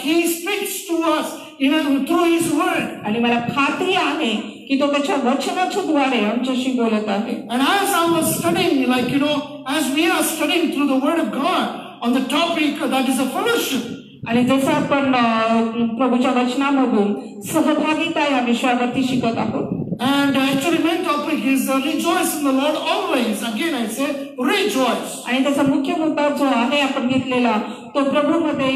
He speaks to us through His word. आणि मला खात्री आहे की तो त्याच्या वचनाच्या द्वारे आमच्याशी बोलत आहे. And as I was studying, as we are studying through the word of God on the topic that is a fellowship. आणि जसं आपण प्रभूच्या वचनामधून सहभागिता या विषयावरती शिकत आहोत. And actually main topic is rejoice in the Lord always. Again I say rejoice. आणि त्याचा मुख्य मुद्दा जो आहे आपण घेतलेला तो प्रभूमध्ये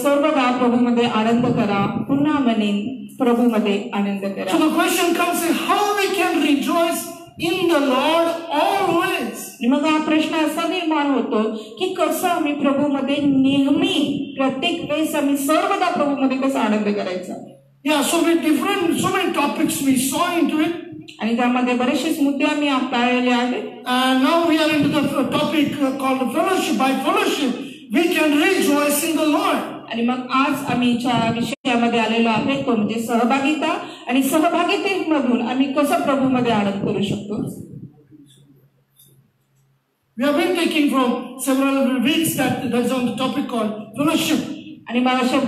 सर्वदा प्रभूमध्ये आनंद करा. पुन्हा म्हणेन प्रभूमध्ये आनंद करा. So the question comes how we can rejoice in the Lord always. मग हा प्रश्न असा निर्माण होतो की कसं आम्ही प्रभूमध्ये नेहमी प्रत्येक वेळेस आम्ही सर्वदा प्रभूमध्ये कसा आनंद करायचा. Yeah, so many topics we saw into it. आणि त्यामध्ये बरेचसे मुद्दे आम्ही पाळलेले आहेत. And now we are into the topic called fellowship. By fellowship we can rejoice in the Lord. आणि मग आज आम्ही ज्या विषयामध्ये आलेलो आहे तो म्हणजे सहभागिता आणि सहभागितेमधून आम्ही कसं प्रभूमध्ये आनंद करू शकतो. We have been taking from several weeks that's on the topic called fellowship. आणि मग अशा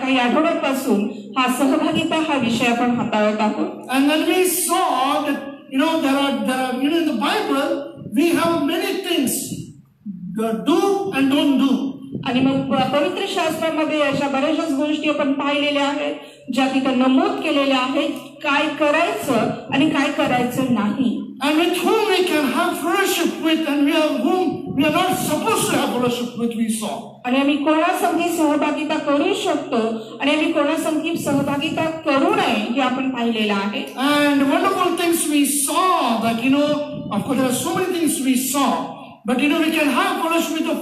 काही आठवड्यांपासून हा सहभागिता हा विषय आपण हाताळत आहोत. And then we saw that there are in the Bible we have many things do and don't do. आणि मग पवित्र शास्त्रामध्ये अशा बऱ्याचशा गोष्टी आपण पाहिलेल्या आहेत ज्या तिथे नमूद केलेल्या आहेत काय करायचं आणि काय करायचं नाही. And with whom we can have fellowship with and whom we are not supposed to have fellowship with, we saw. आणि आम्ही कोणासंगी सहभागिता करू शकतो आणि आम्ही कोणासंगी सहभागिता करू नये हे आपण पाहिलेलं आहे. And wonderful things we saw that of course there are so many things we saw, but we can have fellowship with the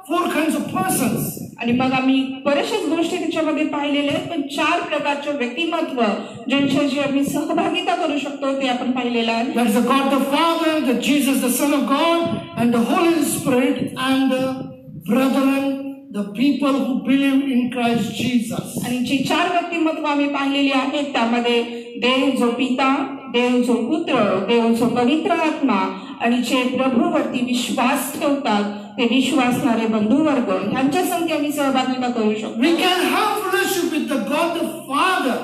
four kinds of persons. आणि मग आम्ही बऱ्याचशाच गोष्टी त्याच्यामध्ये पाहिलेल्या आहेत पण 4 प्रकारचे व्यक्तिमत्व ज्यांच्याशी आम्ही सहभागिता करू शकतो ते आपण पाहिलेलं आहे. That is the God the Father, the Jesus the Son of God, and the Holy Spirit, and the brethren, the people who believe in Christ Jesus. आणि जी 4 व्यक्तिमत्व आम्ही पाहिलेली आहेत त्यामध्ये देव जो पिता, देव जो पुत्र, देव जो पवित्र आत्मा आणि जे प्रभूवरती विश्वास ठेवतात ते विश्वासणारे बंधुवर्ग यांच्या संख्या आम्ही सहभागिता करू शकतो. We can have fellowship with the God the Father.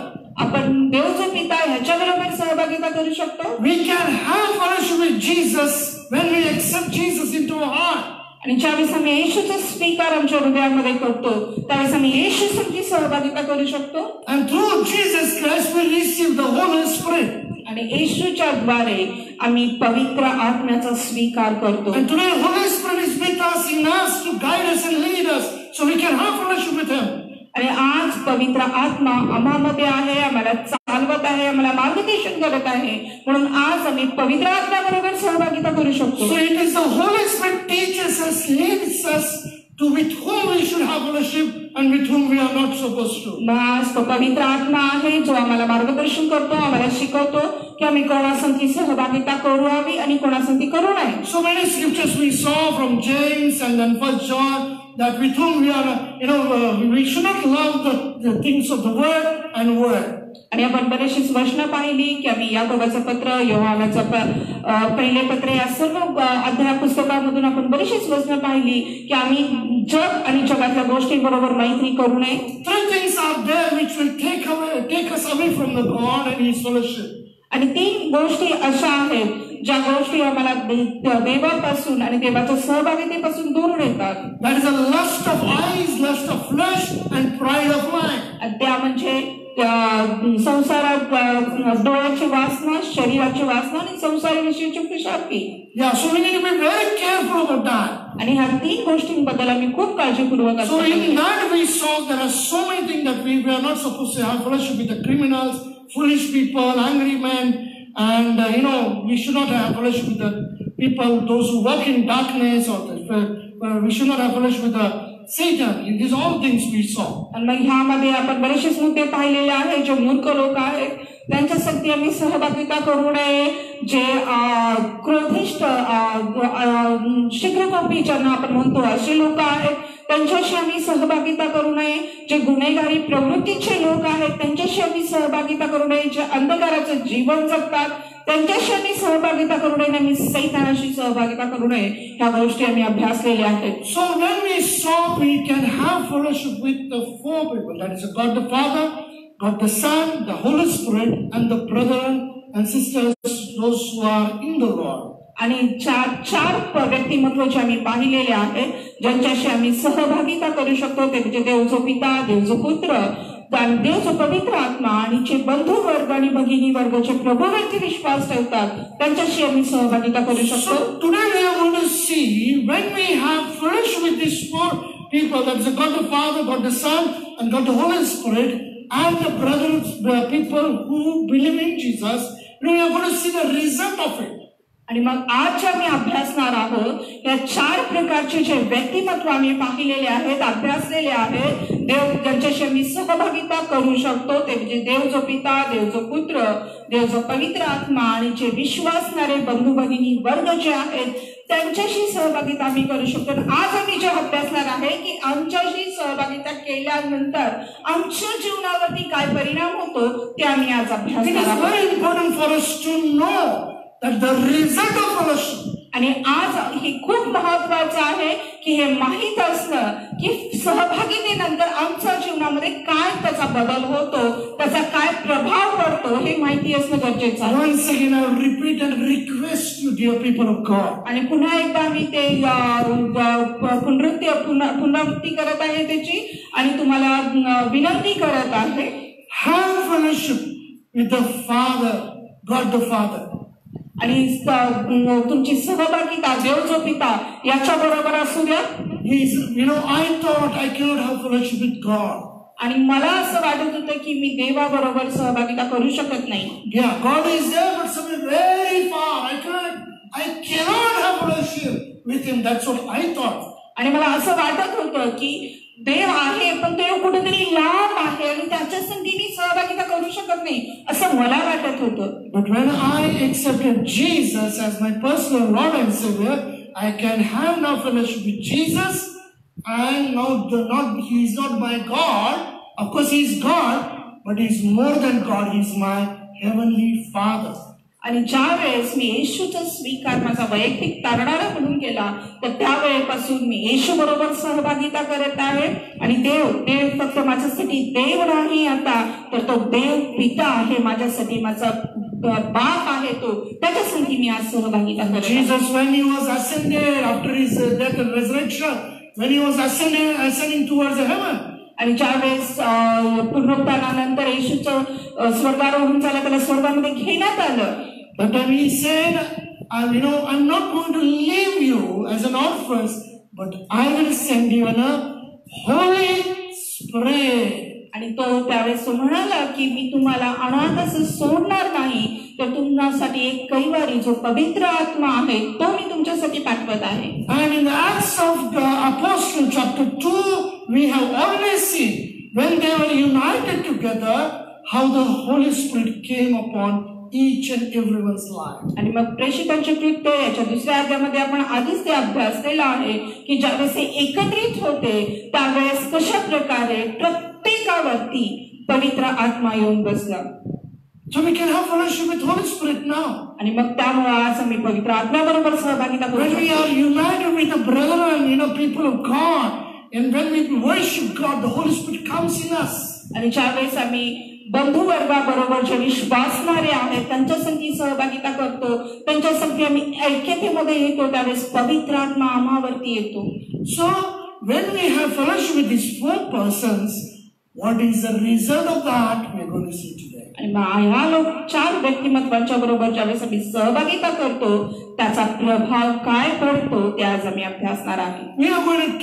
आपण देव जो पिता ह्याच्याबरोबर सहभागिता करू शकतो. We can have fellowship with Jesus when we accept Jesus into our heart. आणि ज्यावेळेस आम्ही येशूचा स्वीकार आमच्या हृदयामध्ये करतो त्यावेळेस आम्ही येशू संगती सहभागिता करू शकतो. And through Jesus Christ we receive the Holy Spirit. आणि येशूच्या द्वारे आम्ही पवित्र आत्म्याचा स्वीकार करतो. And today Holy Spirit is with us in us to guide us and lead us so we can have fellowship with Him. आणि आज पवित्र आत्मा आम्हामध्ये आहे आम्हाला चालवत आहे आम्हाला मार्गदर्शन करत आहे म्हणून आज आम्ही पवित्र आत्म्याबरोबर सहभागिता करू शकतो. So it is the Holy Spirit teaches us, leads us to with whom we should have fellowship and with whom we are not supposed to. आज तो पवित्र आत्मा आहे जो आम्हाला मार्गदर्शन करतो आम्हाला शिकवतो की आम्ही कोणासंगती सहभागिता करावी आणि कोणासंगती करू नये. So many scriptures we saw from James and then 1 John that with whom we are we should not love the things of the world. आणि आपण बरेचशीच वचनं पाहिली की आम्ही याकोबाचं पत्र योहानाचं पहिले पत्र या सर्व अध्याय पुस्तकामधून आपण बरेचशीच वचनं पाहिली की आम्ही जग आणि जगातल्या गोष्टींबरोबर मैत्री करू नये. 3 things are there which will take us away from the God and His fellowship. आणि 3 गोष्टी अशा आहेत ज्या गोष्टी आम्हाला देवापासून आणि देवाच्या सहभागितेपासून दूर नेतात. That is a lust of eyes, lust of flesh and pride of life. त्या म्हणजे संसारात डोळ्याची वासना शरीराची वासना आणि संसाराविषयीची खुशालकी. Yeah, so we need to be very careful about that. आणि ह्या 3 गोष्टींबद्दल आम्ही खूप काळजीपूर्वक So in that we saw there are so many things that we are not supposed to have fellowship with the criminals, foolish people, angry men, and we should not have fellowship with the people, those who walk in darkness, or we should not have fellowship with the Satan. These all things we saw. आणि मग ह्यामध्ये आपण बरेचसे मुद्दे पाहिलेले आहेत. जे मूर्ख लोक आहेत त्यांच्या संगती आम्ही सहभागिता करू नये. जे क्रोधिष्ठ शीघ्रकोपी ज्यांना आपण म्हणतो असे लोक आहेत त्यांच्याशी आम्ही सहभागिता करू नये. जे गुन्हेगारी प्रवृत्तीचे लोक आहेत त्यांच्याशी आम्ही सहभागिता करू नये. जे अंधकाराचं जीवन जगतात त्यांच्याशी आम्ही सहभागिता करू नये, आम्ही सैतानाशी सहभागिता करू नये, ह्या गोष्टी आम्ही अभ्यासलेल्या आहेत. So when we saw we can have fellowship with the four people, that is God the Father, God the Son, the Holy Spirit, and the brethren and sisters, those who are in the Lord. आणि चार व्यक्तिमत्व जे आम्ही पाहिलेले आहेत, ज्यांच्याशी आम्ही सहभागिता करू शकतो, ते म्हणजे देव जो पिता, देव जो पुत्र, देव जो पवित्र आत्मा, आणि जे बंधू वर्ग आणि भगिनी वर्ग जे प्रभूवरती विश्वास ठेवतात, त्यांच्याशी आम्ही सहभागिता करू शकतो. So today we are going to see when we have fellowship with these four people, that is God the Father, God the Son, and God the Holy Spirit, and the brothers, the people who believe in Jesus, we are going to see the result of it. आणि मग आज जे आम्ही अभ्यासणार आहोत, या चार प्रकारचे जे व्यक्तिमत्व आम्ही पाहिलेले आहेत, अभ्यासलेले आहेत, देव ज्यांच्याशी आम्ही सहभागिता करू शकतो, ते म्हणजे देव जो पिता, देव जो पुत्र, देव जो पवित्र आत्मा, आणि जे विश्वासणारे बंधू भगिनी वर्ग जे आहेत, त्यांच्याशी सहभागिता आम्ही करू शकतो. आज आम्ही जे अभ्यासणार आहे की आमच्याशी सहभागिता केल्यानंतर आमच्या जीवनावरती काय परिणाम होतो, ते आम्ही आज अभ्यासणार आहोत. It is very important for us to know that the result of fellowship. आणि आज हे खूप महत्वाचं आहे की हे माहित असणं की सहभागितेनंतर आमच्या जीवनामध्ये काय त्याचा बदल होतो, त्याचा काय प्रभाव पडतो, हे माहिती असणं गरजेचं आहे. Once again I repeat and request you, dear people of God. आणि पुन्हा एकदा मी ते पुनरावृत्ती करत आहे त्याची, आणि तुम्हाला विनंती करत आहे, Have fellowship with the Father, God the Father. आणि तुमची सहभागिता देव जो पिता याच्या बरोबर असू द्या. I thought I cannot have fellowship with God. आणि मला असं वाटत होतं की मी देवाबरोबर सहभागिता करू शकत नाही. Yeah, God is there, but somewhere very far. I cannot have fellowship with Him. That's what I thought. आणि मला असं वाटत होतं की देव आहे, पण देव कुठेतरी लांब आहे आणि त्याच्या संगी मी सहभागिता करू शकत नाही, असं मला वाटत होतं. But when I accepted Jesus as my personal Lord and Savior, I can have now fellowship with Jesus. And now He is not my God. Of course He is God, but He is more than God. He is my heavenly Father. आणि ज्या वेळेस मी येशूचा स्वीकार माझा वैयक्तिक तारणारा म्हणून केला, तर त्यावेळेपासून मी येशू बरोबर सहभागिता करत आहे. आणि देव फक्त माझ्यासाठी देव नाही आता, तर तो देव पिता आहे, माझ्यासाठी माझा बाप आहे, तो त्याच्यासाठी मी आज सहभागिता करत आहे. Jesus, when He was ascended after His death and resurrection, when He was ascending towards the heaven. आणि ज्यावेळेस पुनरुत्थानानंतर येशूचं स्वर्गारोहण झालं, त्याला स्वर्गामध्ये घेण्यात आलं. But then He said, I'm not going to leave you as an orphan, but I will send you a Holy Spirit. आणि तो त्यावेळेस म्हणाला की मी तुम्हाला अनाथ असं सोडणार नाही, तर तुमच्यासाठी एक कैवारी जो पवित्र आत्मा आहे तो मी तुमच्यासाठी पाठवत आहे. And in the Acts of the Apostle chapter 2, we have always seen when they were united together how the Holy Spirit came upon each and everyone's life. आणि मग प्रेषितांचे कृत्य याच्या दुसऱ्या अध्यायामध्ये आपण आधीच ते अभ्यासलेला आहे की ज्यावेळेस ते एकत्रित होते त्यावेळेस कशा प्रकारे प्रत्येकावरती पवित्र आत्मा येऊन बसला. So we can have fellowship with Holy Spirit now. आणि मग त्यामुळे आज आम्ही पवित्र आत्म्याबरोबर सहभागिता करू When we शकतो. are united with the brethren, people of God, and when we worship God, the Holy Spirit comes in us. आणि ज्यावेळेस आम्ही बंधू वर्गाबरोबर जे विश्वासणारे आहेत त्यांच्या संगी सहभागिता करतो, त्यांच्या संगी आम्ही ऐक्यतेमध्ये येतो, त्यावेळेस पवित्र आत्मा आम्हावरती येतो. So when we have fellowship with these four persons, what is the result of that? We are going to see today. आणि ह्या चार व्यक्तिमत्वांच्या बरोबर ज्यावेळेस आम्ही सहभागिता करतो त्याचा प्रभाव काय पडतो ते आज आम्ही अभ्यासणार आहे. We are going to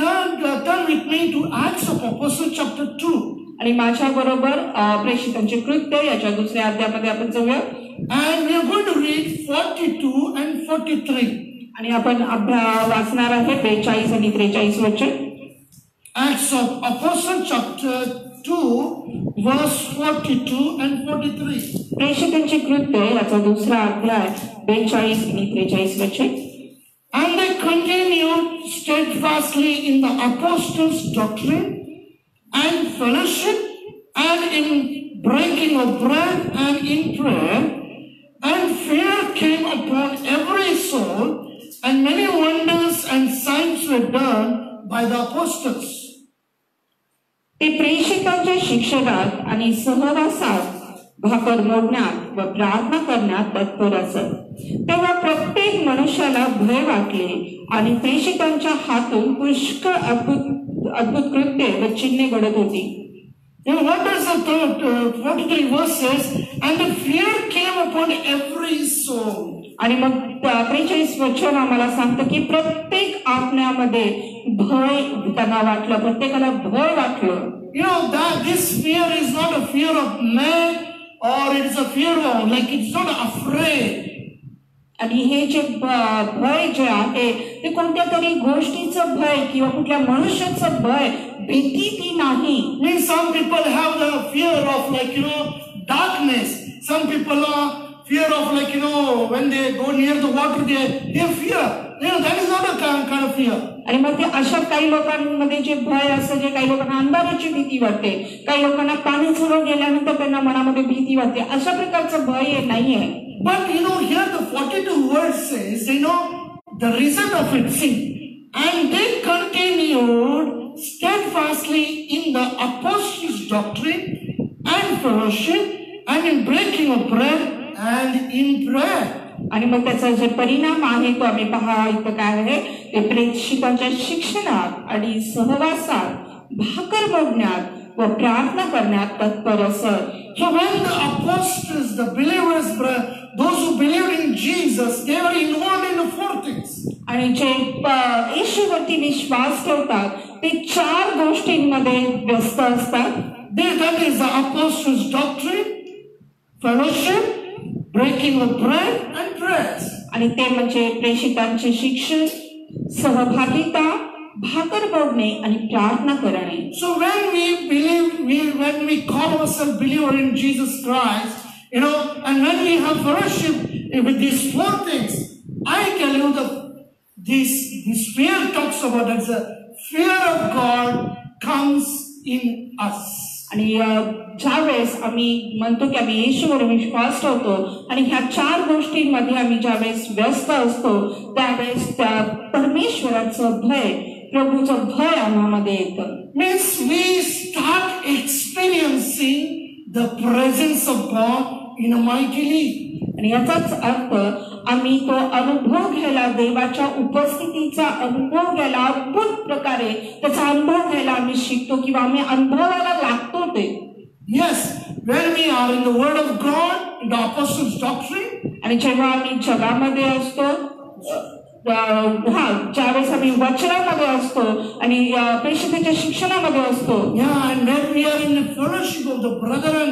turn with me to Acts of Apostles chapter 2. आणि माझ्या बरोबर प्रेषितांचे कृत्य याच्या दुसऱ्या अध्यायामध्ये आपण जाऊया. And we are going to read 42 and 43. आणि आपण वाचणार आहे 42 आणि 43 वचन. Acts of Apostles chapter 2 verse 42 and 43. प्रेषितांचे कृत्य याचा दुसरा अध्याय 42 आणि 43 वचन. And they continued steadfastly in the apostles' doctrine and fellowship and in breaking of bread and in prayer. And fear came upon every soul, and many wonders and signs were done by the apostles. ते प्रेषितांच्या शिक्षणात आणि सहवासात भाकर मोडण्यात व प्रार्थना करण्यात तत्पर असत. तेव्हा प्रत्येक मनुष्याला भय वाटले आणि प्रेषितांच्या हातून पुष्कळ अद्भुत कृत्ये व चिन्हे घडत होती. What does the 43 verse says? And the fear came upon every soul. आणि मग 43 वचन आम्हाला सांगतं की प्रत्येक आत्म्यामध्ये भय त्यांना वाटलं, प्रत्येकाला भय वाटलं. You know that this fear is not a fear of man, or it is a fear of, like, it's not afraid. आणि हे जे भय जे आहे ते कोणत्या तरी गोष्टीचं भय किंवा कुठल्या मनुष्याचं भय, भीती ती नाही. Means some people have the fear of, like, darkness. Some people are fear of, like, when they go near the water, they fear. That is not a kind of fear. आणि मग ते अशा काही लोकांमध्ये जे भय असतं, जे काही लोकांना अंधाराची भीती वाटते, काही लोकांना पाणी जवळ गेल्यानंतर त्यांना मनामध्ये भीती वाटते, अशा प्रकारचं भय हे नाहीये. But here the 42 verse says, the result of it, see, and they continued steadfastly in the apostles' doctrine and fellowship and in breaking of bread and in prayer. आणि मग त्याचा जे परिणाम आहे तो आम्ही पहा इथं काय आहे, ते प्रेषितांच्या शिक्षणात आणि सहवासात भाकर मोडण्यात व प्रार्थना करण्यात तत्पर असत. So when the apostles, the believers, those who believed in Jesus, they were involved in the four things. आणि जे येशूवरती विश्वास ठेवतात ते 4 गोष्टींमध्ये व्यस्त असतात. That is the apostles' doctrine, fellowship, breaking of bread and prayers. आणि ते म्हणजे प्रेषितांचे शिक्षण, सहभागिता, भाकर मोडणे आणि प्रार्थना करणे. So when we believe, when we call ourselves believer in Jesus Christ, and when we have fellowship with these 4 things, I tell you that this fear talks about that the fear of God comes in us. आणि ज्यावेळेस आम्ही म्हणतो की आम्ही येशूवर विश्वास ठेवतो आणि ह्या 4 गोष्टींमध्ये आम्ही ज्यावेळेस व्यस्त असतो त्यावेळेस त्या परमेश्वराचं भय, प्रभूचं भय आम्हामध्ये येतं. Means we start experiencing the presence of God in a mightily. आणि याचाच अर्थ आम्ही तो अनुभव घ्यायला, देवाच्या उपस्थितीचा अनुभव घ्यायला, अद्भुत प्रकारे त्याचा अनुभव घ्यायला आम्ही शिकतो किंवा आम्ही अनुभवाला लागतो ते. Yes, when we are in the word of God, in the apostles' doctrine, आणि जेव्हा आम्ही जगामध्ये असतो, ज्यावेळेस आम्ही वचनामध्ये असतो आणि प्रेषितांच्या शिक्षणामध्ये असतो, and when we are in the fellowship of the brethren,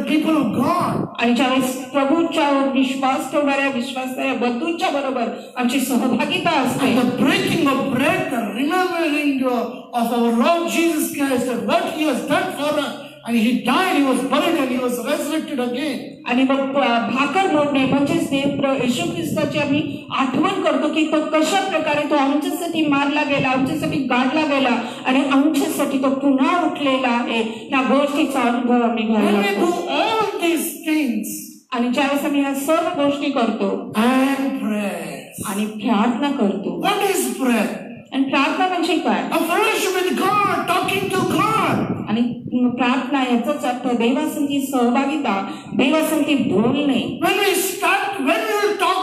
people of God, आणि ज्यावेळेस प्रभूच्या विश्वास ठेवणाऱ्या विश्वासाच्या बंधूंच्या बरोबर आमची सहभागिता असते, the breaking of bread, the remembering of our Lord Jesus Christ, that what He has done for us, and He died, He was buried, and He was resurrected again. आणि मग भाकर मोडणे म्हणजेच ते येशू ख्रिस्ताची आम्ही आठवण करतो की तो कशा प्रकारे तो आमच्यासाठी मारला गेला, आमच्यासाठी गाडला गेला आणि आमच्यासाठी तो पुन्हा उठलेला आहे. या गोष्टीचा अनुभव आम्ही घ्यायला लागतो. All these things, आणि ज्यावेळेस आम्ही ह्या सर्व गोष्टी करतो and prayers, आणि प्रार्थना करतो. What is prayer? आणि प्रार्थना म्हणजे काय? A fellowship with God, talking to God. आणि प्रार्थना याचाच अर्थ देवासंगी सहभागिता, देवासंगी बोलणे. When we will talk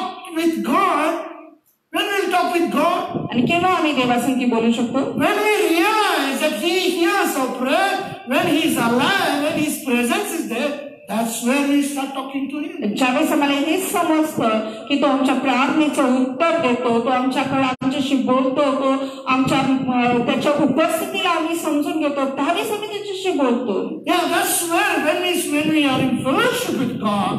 with God, आणि केव्हा आम्ही देवासंगी बोलू शकतो? When we realize that He hears our prayer, when He is alive, when His presence is there, that's where we start talking to Him. ज्यावेळेस आम्हाला हे समजतं की तो आमच्या प्रार्थनेचं उत्तर देतो, तो आमच्याकडे आमच्याशी बोलतो, तो आमच्या त्याच्या उपस्थितीला आम्ही समजून घेतो, त्यावेळेस आम्ही त्याच्याशी बोलतो. Yeah, that's where when we are in fellowship with God,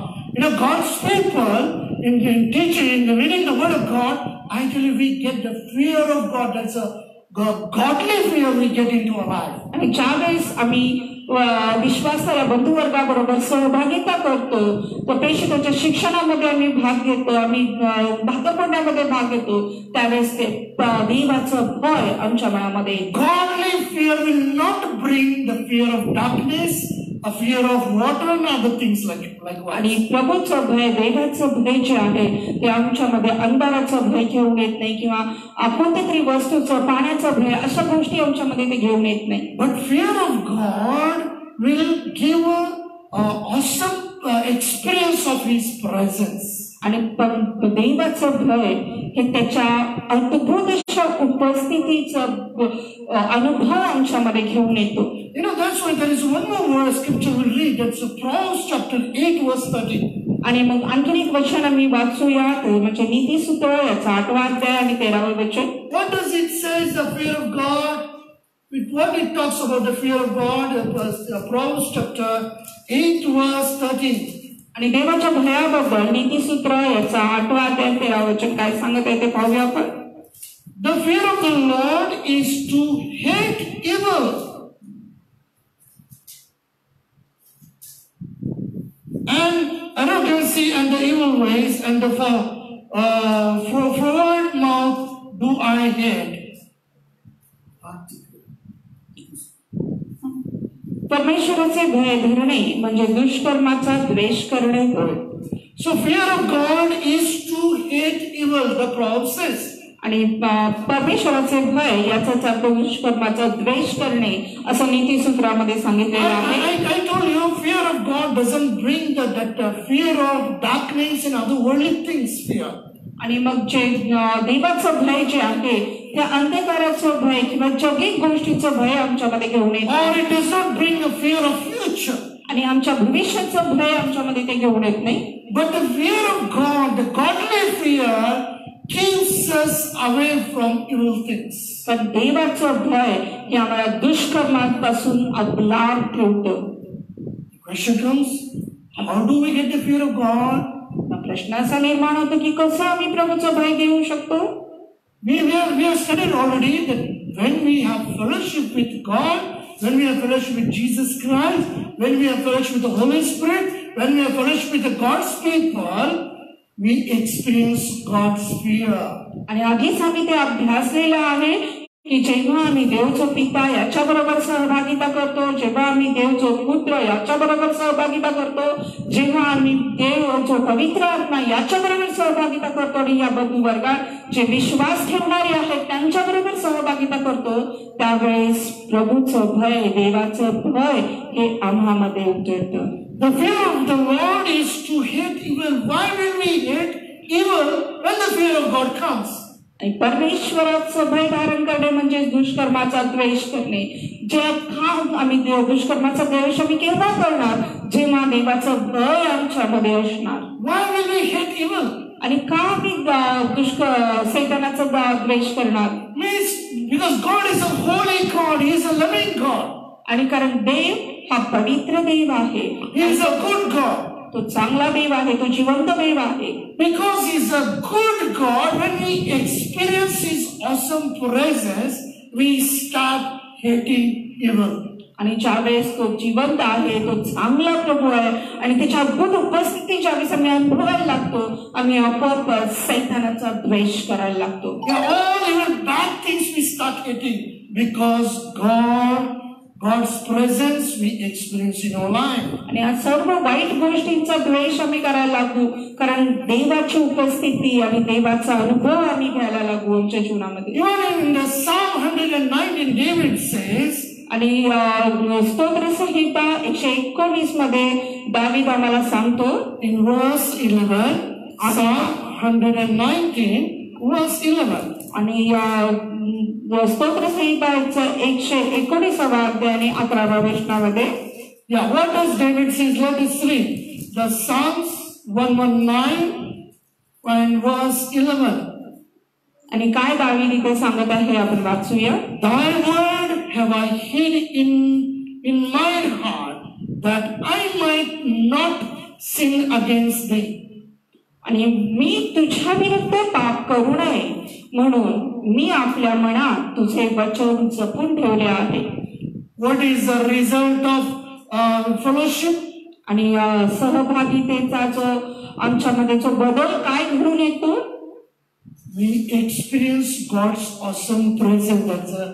God's people, in teaching, in reading the Word of God, actually we get the fear of God. That's a godly fear we get into our life. आणि ज्यावेळेस आम्ही विश्वासाला बंधुवर्गाबरोबर सहभागिता करतो, तो प्रेषितांच्या शिक्षणामध्ये आम्ही भाग घेतो, आम्ही भाकर पडण्यामध्ये भाग घेतो, त्यावेळेस ते देवाचं भय आमच्या मनामध्ये. Godly fear will not bring the fear of darkness, a fear of water and other things likewise. आणि प्रभूचं भय, देवाचं भय जे आहे ते आमच्यामध्ये अंधाराचं भय घेऊन येत नाही किंवा कोणत्या तरी वस्तूचं, पाण्याचं भय, अशा गोष्टी आमच्यामध्ये ते घेऊन येत नाही. But fear of God will give an awesome experience of His presence. आणि देवाचं भय हे त्याच्या अद्भुत अशा उपस्थितीचा अनुभव आमच्यामध्ये घेऊन येतो. You know, that's why there is one more verse scripture we'll read. That's Proverbs chapter 8 verse 13. आणि मग आणखीन एक वचन आम्ही वाचूया, म्हणजे नीतिसूत्र याचा 8वा अध्याय आणि 13वे वचन. What does it say? The fear of God. What it talks about the fear of God? Proverbs chapter 8 verse 13. आणि देवाच्या भयाबद्दल नीतिसूत्र याचा 8वा अध्याय 13वे वचन काय सांगत आहे ते पाहूया आपण. The fear of the Lord is to hate evil and arrogancy and the evil ways and the forward mouth do I hate. परमेश्वराचे भय धरणे म्हणजे दुष्कर्माचा द्वेष करणे होय. So fear of God is to hate evil, the Proverbs says. आणि परमेश्वराचे भय याचाच अर्थ दुष्कर्माचा द्वेष करणे असं नीतिसूत्रामध्ये सांगितलेलं आहे. I told you, fear of God doesn't bring that fear of darkness and other worldly things. Fear. आणि मग जे देवाचं भय जे आहे त्या अंधकाराचं भय किंवा जगिक गोष्टीचं भय आमच्यामध्ये घेऊन येत Or it does not bring a fear of future. आणि आमच्या भविष्याचं भय आमच्यामध्ये ते घेऊन येत नाही. But the fear of God, the godly fear, keeps us away from evil things. पण देवाचं भय हे आम्हाला दुष्कर्मांपासून अबलार ठेवतं. Question comes, how do we get the fear of God? प्रश्न असा निर्माण होतो की कसं आम्ही प्रभूचं भय घेऊ शकतो. We have studied already that when we have fellowship with God, when we have fellowship with Jesus Christ, when we have fellowship with the Holy Spirit, when we have fellowship with the God's people, we experience God's fear. आणि आधीच आम्ही ते अभ्यासलेलं आहे की जेव्हा आम्ही देवचो पिता याच्या बरोबर सहभागिता करतो, जेव्हा आम्ही देवचो पुत्र याच्या बरोबर सहभागिता करतो, जेव्हा आम्ही देवचो पवित्र आत्मा याच्या बरोबर सहभागिता करतो आणि या बंधू वर्गात जे विश्वास ठेवणारे आहेत त्यांच्या बरोबर सहभागिता करतो, त्यावेळेस प्रभूचं भय, देवाचं भय हे आम्हामध्ये उतरतं. The fear of the Lord is to hate evil. Why will we hate evil when the fear of God comes? आणि परमेश्वराचं भय धारण करणे म्हणजे दुष्कर्माचा द्वेष करणे. आम्ही दुष्कर्माचा द्वेष आम्ही केव्हा करणार? जेव्हा देवाचं भय आमच्यामध्ये असणार. Why will we hate evil? आणि का आम्ही सैतानाचा द्वेष करणार? Means because God is a holy God, He is a loving God. आणि कारण देव हा पवित्र देव आहे. He is a good God. तो चांगला देव आहे, तो जिवंत देव आहे. Because He is a good God, when we experience His awesome presence, we start hating evil. आणि ज्यावेळेस तो जिवंत आहे, तो चांगला प्रभू आहे आणि त्याच्या अद्भुत उपस्थिती ज्यावेळेस आम्ही अनुभवायला लागतो, आम्ही आपोआप सैतानाचा द्वेष करायला लागतो. All even bad things we start hating because God's presence we experience in our life. आणि या सर्व वाईट गोष्टींचा द्वेष आम्ही करायला लागू कारण देवाची उपस्थिती आणि देवाचा अनुभव आम्ही घ्यायला लागू आमच्या जीवनामध्ये. Even in the Psalm 119, David says, आणि स्तोत्र संहिता 119 मध्ये दावीद आम्हाला सांगतो in verse 11, Psalm 119 verse 11. आणि स्तोत्र संहिता 119 अध्याय आणि 11व्या वचनामध्ये what does David say? Let us read the Psalms 119 and verse 11. आणि काय दावीद इथे सांगत आहे आपण वाचूया. Thy word have I hid in my heart that I might not sin against thee. आणि मी तुझ्या विरुद्ध पाप करू नये म्हणून मी आपल्या मनात तुझे वचन जपून ठेवले आहे. What is the result of fellowship? आणि सहभागितेचा जो आमच्यामध्ये जो बदल काय घडून येतो? We experience God's awesome presence. That's a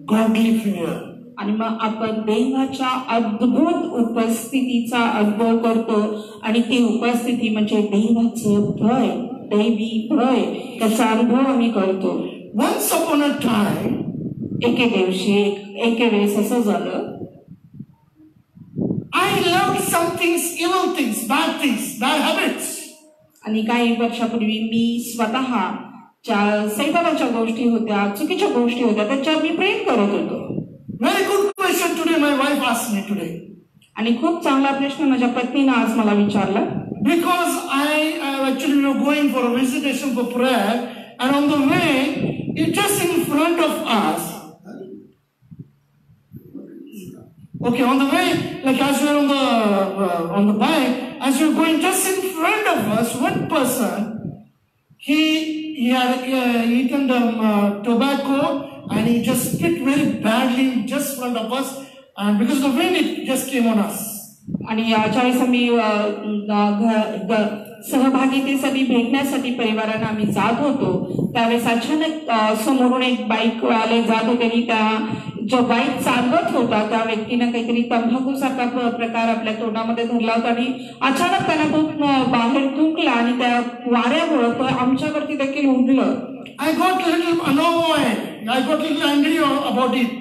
godly fear. आणि मग आपण देवाच्या अद्भुत उपस्थितीचा अनुभव करतो आणि ती उपस्थिती म्हणजे देवाचं भय, दैवी भय, त्याचा अनुभव आम्ही करतो. Once upon a time, एके दिवशी एके वेळेस असं झालं, I loved some things, evil things, bad habits. आणि काही वर्षापूर्वी मी स्वतः ज्या सैतानाच्या गोष्टी होत्या, चुकीच्या गोष्टी होत्या, त्याच्यावर मी प्रेम करत होतो. Very good question today my wife asked me today. आणि खूप चांगला प्रश्न माझ्या पत्नीने आज मला विचारला. Because actually we were going for a visitation for prayer, and on the way, just in front of us, okay, on the way, like as we were on the bike, as we were going just in front of us, one person, he had eaten the tobacco, and he just spit very badly just in front of us, and because of the wind, it just came on us. आणि ज्यावेळेस आम्ही सहभागितेसाठी भेटण्यासाठी परिवारानं आम्ही जात होतो, त्यावेळेस अचानक समोरून एक बाईक वाले जात होते आणि त्या जो बाईक चालवत होता त्या व्यक्तीनं काहीतरी तंबाखू सारखा प्रकार आपल्या तोंडामध्ये धरला होता आणि अचानक त्याला तो बाहेर थुंकला आणि त्या वाऱ्यामुळे तो आमच्यावरती देखील उडलं. I got a little annoyed. I got a little angry about it.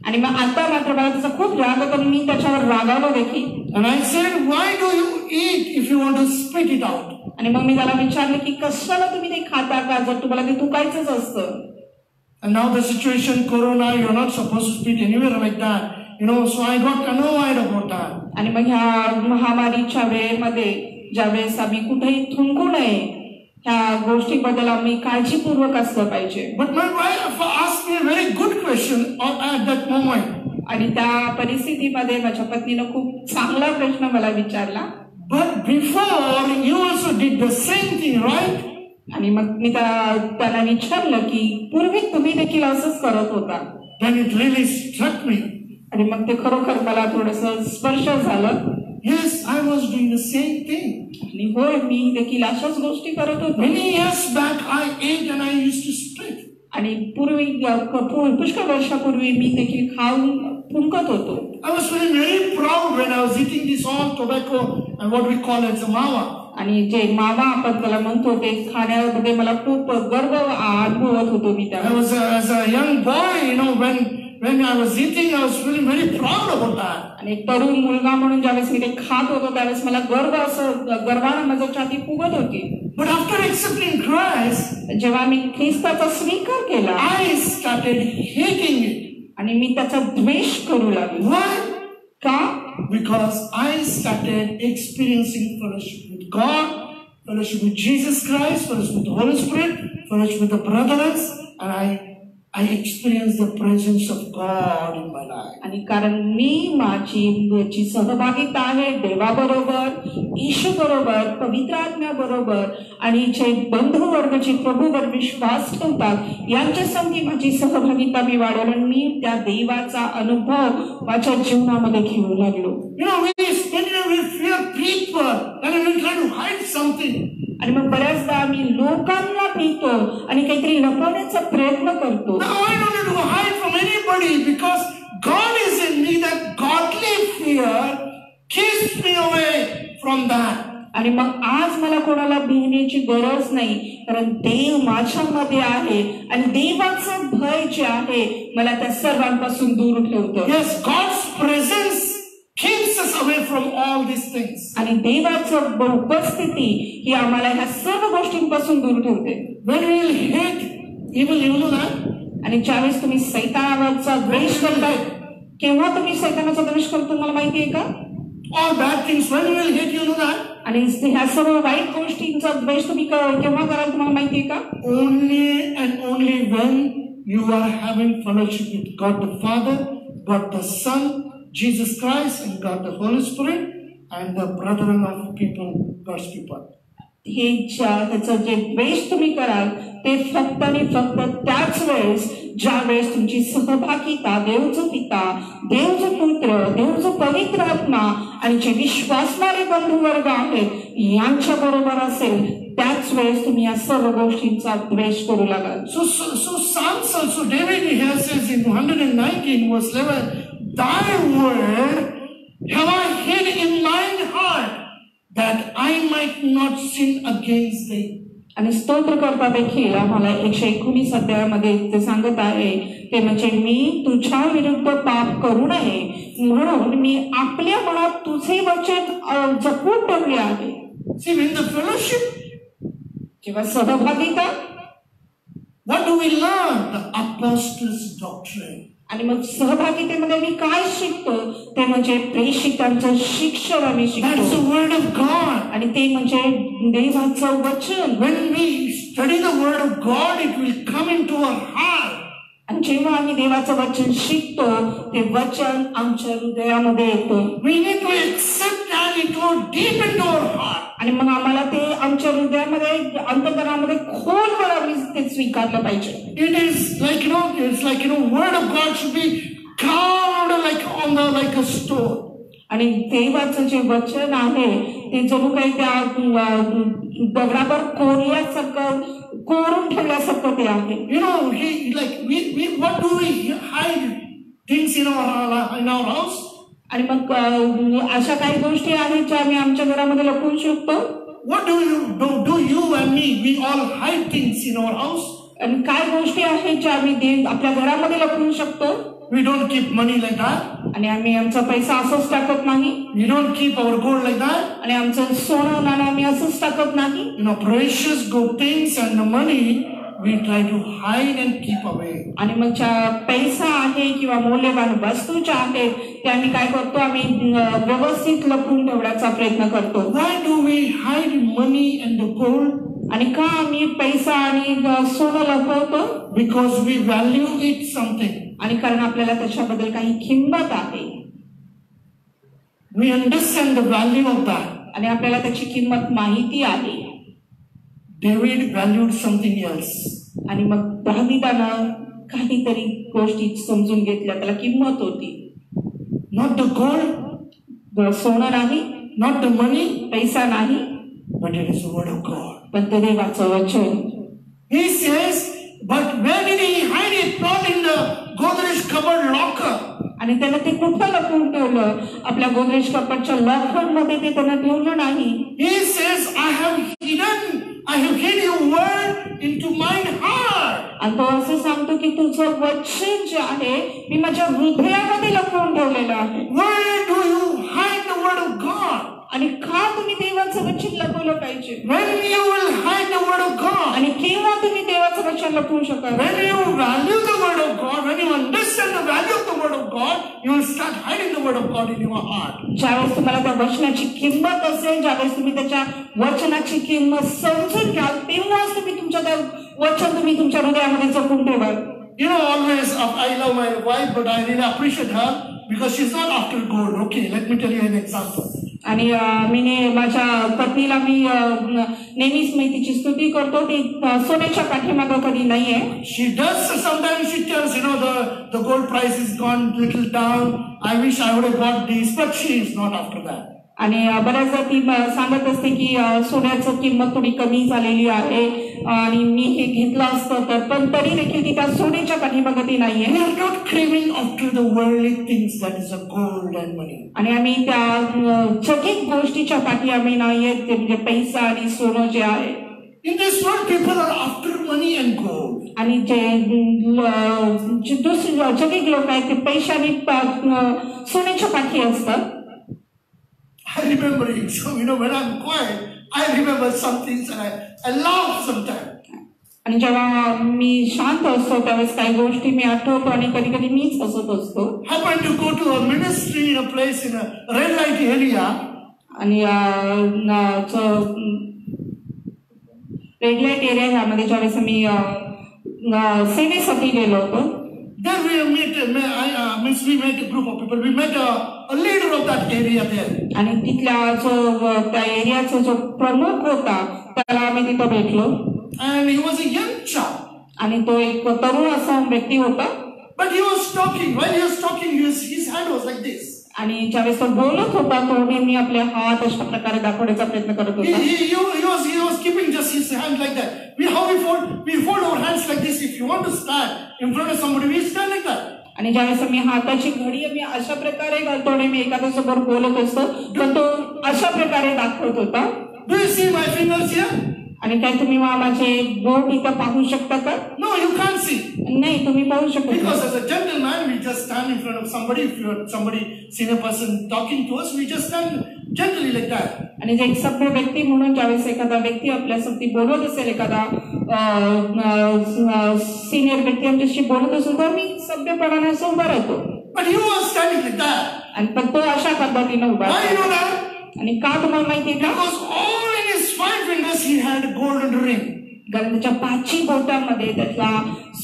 आणि मग आता मात्र मला त्याचा खूप राग होता, मी त्याच्यावर रागावलो देखील. And I said, why do you eat if you want to spit it out? आणि मग मी त्याला विचारलं की कशाला तुम्ही ते खाता का जर तुम्हाला ते थुकायचंच असतं. And now the situation, Corona, you're not supposed to spit anywhere like that. You know, so I got annoyed about that. आणि मग ह्या महामारीच्या वेळेमध्ये ज्यावेळेस आम्ही कुठेही थुंकू नये ह्या गोष्टीबद्दल आम्ही काळजीपूर्वक असलं पाहिजे. But my wife asked me a very good question at that moment. आणि त्या परिस्थितीमध्ये माझ्या पत्नीनं खूप चांगला प्रश्न मला विचारला. But before you also did the same thing, right? आणि मग मी त्याला विचारलं की पूर्वी तुम्ही देखील असंच करत होता. Then it really struck me. आणि मग ते खरोखर मला थोडंसं स्पर्श झालं. Yes, I was doing the same thing. आणि होय, मी देखील अशाच गोष्टी करत होतो. Many years back, I ate and I used to spit. आणि पूर्वी पुष्कळ वर्षापूर्वी मी देखील खाऊन थुंकत होतो. I was feeling very proud when I was eating this all tobacco and what we call as a mawa. आणि जे मावा आपण त्याला म्हणतो ते खाण्यामध्ये मला खूप गर्व अनुभवत होतो मी त्या. I was as a young boy, you know, when I was eating, I was feeling very proud about that. आणि एक तरुण मुलगा म्हणून ज्यावेळेस मी ते खात होतो त्यावेळेस मला गर्वानं माझ्या छाती फुगत होती. But after accepting Christ, जेव्हा मी ख्रिस्ताचा स्वीकार केला, I started hating it. आणि मी त्याचा द्वेष करू लागलो. Why? का? Because I started experiencing fellowship with God, fellowship with Jesus Christ, fellowship with the Holy Spirit, fellowship with the brothers, and I experienced the presence of God in my life. आणि कारण मी माझी सहभागिता आहे देवाबरोबर, ईशू बरोबर, पवित्र आत्म्याबरोबर आणि जे बंधू वर्ग जे प्रभूवर विश्वास ठेवतात यांच्या संगी माझी सहभागिता मी वाढवून मी त्या देवाचा अनुभव माझ्या जीवनामध्ये घेऊ लागलो. You know, we fear people and we try to hide something. आणि मग बऱ्याचदा आम्ही लोकांना भीतो आणि काहीतरी लपवण्याचा प्रयत्न करतो. Now I don't need to hide from anybody because God is in me. That godly fear keeps me away from that. आणि मग आज मला कोणाला भिण्याची गरज नाही कारण देव माझ्यामध्ये आहे आणि देवाचं भय जे आहे मला त्या सर्वांपासून दूर ठेवतं. Yes, God's presence keeps us away from all these things. आणि देवाचं उपस्थिती ही आम्हाला ह्या सर्व गोष्टींपासून दूर ठेवते. When we will hate evil, you know that? आणि ज्यावेळेस तुम्ही सैतानाचा द्वेष करताय केव्हा तुम्ही सैतानाचा द्वेष करतो तुम्हाला माहिती आहे का? All bad things, when we will hate, you know that? आणि ह्या सर्व वाईट गोष्टींचा द्वेष तुम्ही केव्हा कराल तुम्हाला माहिती आहे का? Only and only when you are having fellowship with God the Father, God the Son, Jesus Christ, and God the Holy Spirit, and the brethren of people, God's people. हे त्याचं जे द्वेष तुम्ही कराल ते फक्त आणि फक्त त्याच वेळेस ज्या वेळेस तुमची सहभागिता देवचं पिता, देवचं पुत्र, देवचं पवित्र आत्मा आणि जे विश्वासणारे बंधू वर्ग आहेत यांच्या बरोबर असेल त्याच वेळेस तुम्ही या सर्व गोष्टींचा द्वेष करू लागाल. So Psalms also, David here says in 119 verse 11, thy word have I hid in mine heart, that I might not sin against thee. आणि स्तोत्रकर्ता देखील आम्हाला 119 अध्यायामध्ये ते सांगत आहे ते म्हणजे मी तुझ्या विरुद्ध पाप करू नये म्हणून मी आपल्या मनात तुझे वचन जपून ठेवले आहे. See, in the fellowship, जेव्हा सहभागिता, what do we learn? The apostles' doctrine. आणि मग सहभागितेमध्ये मी काय शिकतो ते म्हणजे प्रेषितांचं शिक्षण आम्ही That's शिकतो the word of God. आणि ते म्हणजे देवाचं वचन. When we study the word of God, it will come into our heart. आणि जेव्हा आम्ही देवाचं वचन शिकतो ते वचन आमच्या हृदयामध्ये येतं. We need to accept that it go deep into our heart. आणि मग आम्हाला ते आमच्या हृदयामध्ये अंतःकरणामध्ये खोलवर आम्ही ते स्वीकारलं पाहिजे. It is like, it's like, word of God should be carved like a stone. आणि देवाचं जे वचन आहे ते जणू काही त्या दगडावर कोरल्यासारखं कोरून ठेवल्यासारखं ते आहे. What do we hide things in our house? आणि मग अशा काही गोष्टी आहेत ज्या आम्ही आमच्या घरामध्ये लपवून शकतो. What do you and me? We all hide things in our house. आणि काय गोष्टी आहेत ज्या आम्ही आपल्या घरामध्ये लपवून शकतो. We don't keep money like that. आणि आम्ही आमचा पैसा असंच टाकत नाही. We don't keep our gold like that. आणि आमचं सोनं नाणं आम्ही असंच टाकत नाही. Precious good things and the money we try to hide and keep away. आणि मग ज्या पैसा आहे किंवा मौल्यवान वस्तू ज्या आहेत ते आम्ही काय करतो आम्ही व्यवस्थित लपवून ठेवण्याचा प्रयत्न करतो. Why do we hide money and the gold? आणि का आम्ही पैसा आणि सोनं लपवतो? Because we value it something. आणि कारण आपल्याला त्याच्याबद्दल काही किंमत आहे. We understand the value of that. आणि आपल्याला त्याची किंमत माहिती आहे. David valued something else. आणि मग दाविदानं काहीतरी गोष्टी समजून घेतल्या, त्याला किंमत होती. Not the gold, सोनं नाही, not the money, पैसा नाही, but it is the word of God. पण ते देवाचं वचन. He says, but where did he hide it? Not in the Godrej cupboard locker. आणि त्यानं ते कुठं लपवून ठेवलं? आपल्या गोदरेज कपाटच्या लॉकर मध्ये ते त्यानं ठेवलं नाही. He says, I have hid your word into mine heart. आणि तो असं सांगतो की तुझं वचन जे आहे मी माझ्या हृदयामध्ये लपवून ठेवलेलं आहे. Where do you hide the word of God? आणि का तुम्ही देवाचं वचन लपवलं पाहिजे? When you will hide the word of God, आणि केव्हा तुम्ही देवाचं वचन लपवू शकाल? when you value the word of God, when you understand the value of the word of God, you will start hiding the word of God in your heart. ज्यावेळेस तुम्हाला त्या वचनाची किंमत असेल, ज्यावेळेस तुम्ही त्याच्या वचनाची किंमत समजून घ्याल, तेव्हाच तुम्ही तुमच्या त्या वचन तुम्ही तुमच्या हृदयामध्ये जपून ठेवाल. Always I love my wife, but I really appreciate her because she's not after gold. Okay, let me tell you an example. आणि मी माझ्या पत्नीला मी नेहमीच मी तिची स्तुती करतो. ती सोन्याच्या पाठीमागं कधी नाहीये. She does sometimes. She tells, the gold price has gone little down. I wish I would have bought this, but she is not after that. आणि बऱ्याचदा ती सांगत असते की सोन्याचं किंमत थोडी कमी झालेली आहे आणि मी हे घेतलं असतं तर, पण तरी देखील ती त्या सोन्याच्या पाठीमागं ती नाहीये. We are not craving after the worldly things, that is the gold and money. आणि आम्ही त्या जगिक गोष्टीच्या पाठी आम्ही नाहीये, ते म्हणजे पैसा आणि सोनं जे आहे. In this world, people are after money and gold. आणि जे दुसरे जगिक लोक आहेत ते पैसा आणि सोन्याच्या पाठी असतात. I remember it. So, when I'm quiet, I remember some things and I laugh sometimes. आणि जेव्हा मी शांत असतो त्यावेळेस काही गोष्टी मी आठवतो आणि कधी कधी मीच हसत असतो. Happened to go to a ministry in a place in a red light area. आणि रेड लाईट एरिया ह्यामध्ये ज्यावेळेस मी सेवेसाठी गेलो होतो. There we met a group of people. We met a leader of that area there. आणि तिथल्या त्या एरियाचा जो प्रमुख होता त्याला आम्ही तिथं भेटलो. And he was a young child. आणि तो एक तरुण असा व्यक्ती होता. But he was talking. While he was talking, his hand was like this. आणि ज्यावेळेस तो बोलत होता तो नेहमी आपले हात अशा प्रकारे दाखवण्याचा प्रयत्न करत होता. He was keeping just his hand like that. We fold our hands like this. If you want to stand in front of somebody, we stand like that. आणि ज्यावेळेस मी हाताची घडी मी अशा प्रकारे घालतो आणि मी एखाद्यासोबत बोलत असतो तर तो अशा प्रकारे दाखवत होता. Do you see my fingers here? आणि काय तुम्ही माझे बोट इथं पाहू शकता का? No, you can't see. नाही, तुम्ही पाहू शकत नाही. Because as a gentleman, we just stand in front of somebody. If you're somebody, senior person talking to us, we just stand gently like that. आणि जे एक सभ्य व्यक्ती म्हणून ज्यावेळेस एखादा व्यक्ती आपल्यासाठी बोलत असेल, एखादा सिनियर व्यक्ती आमच्याशी बोलत असेल तर मी सभ्यपणाने असं उभा राहतो. But you are standing like that. आणि पण तो अशा पद्धतीने उभा Why you know राहतो. that? आणि का तुम्हाला माहितीये का? Because all in his 5 fingers he had a golden ring. कारण त्याच्या 5 बोटांमध्ये त्याच्या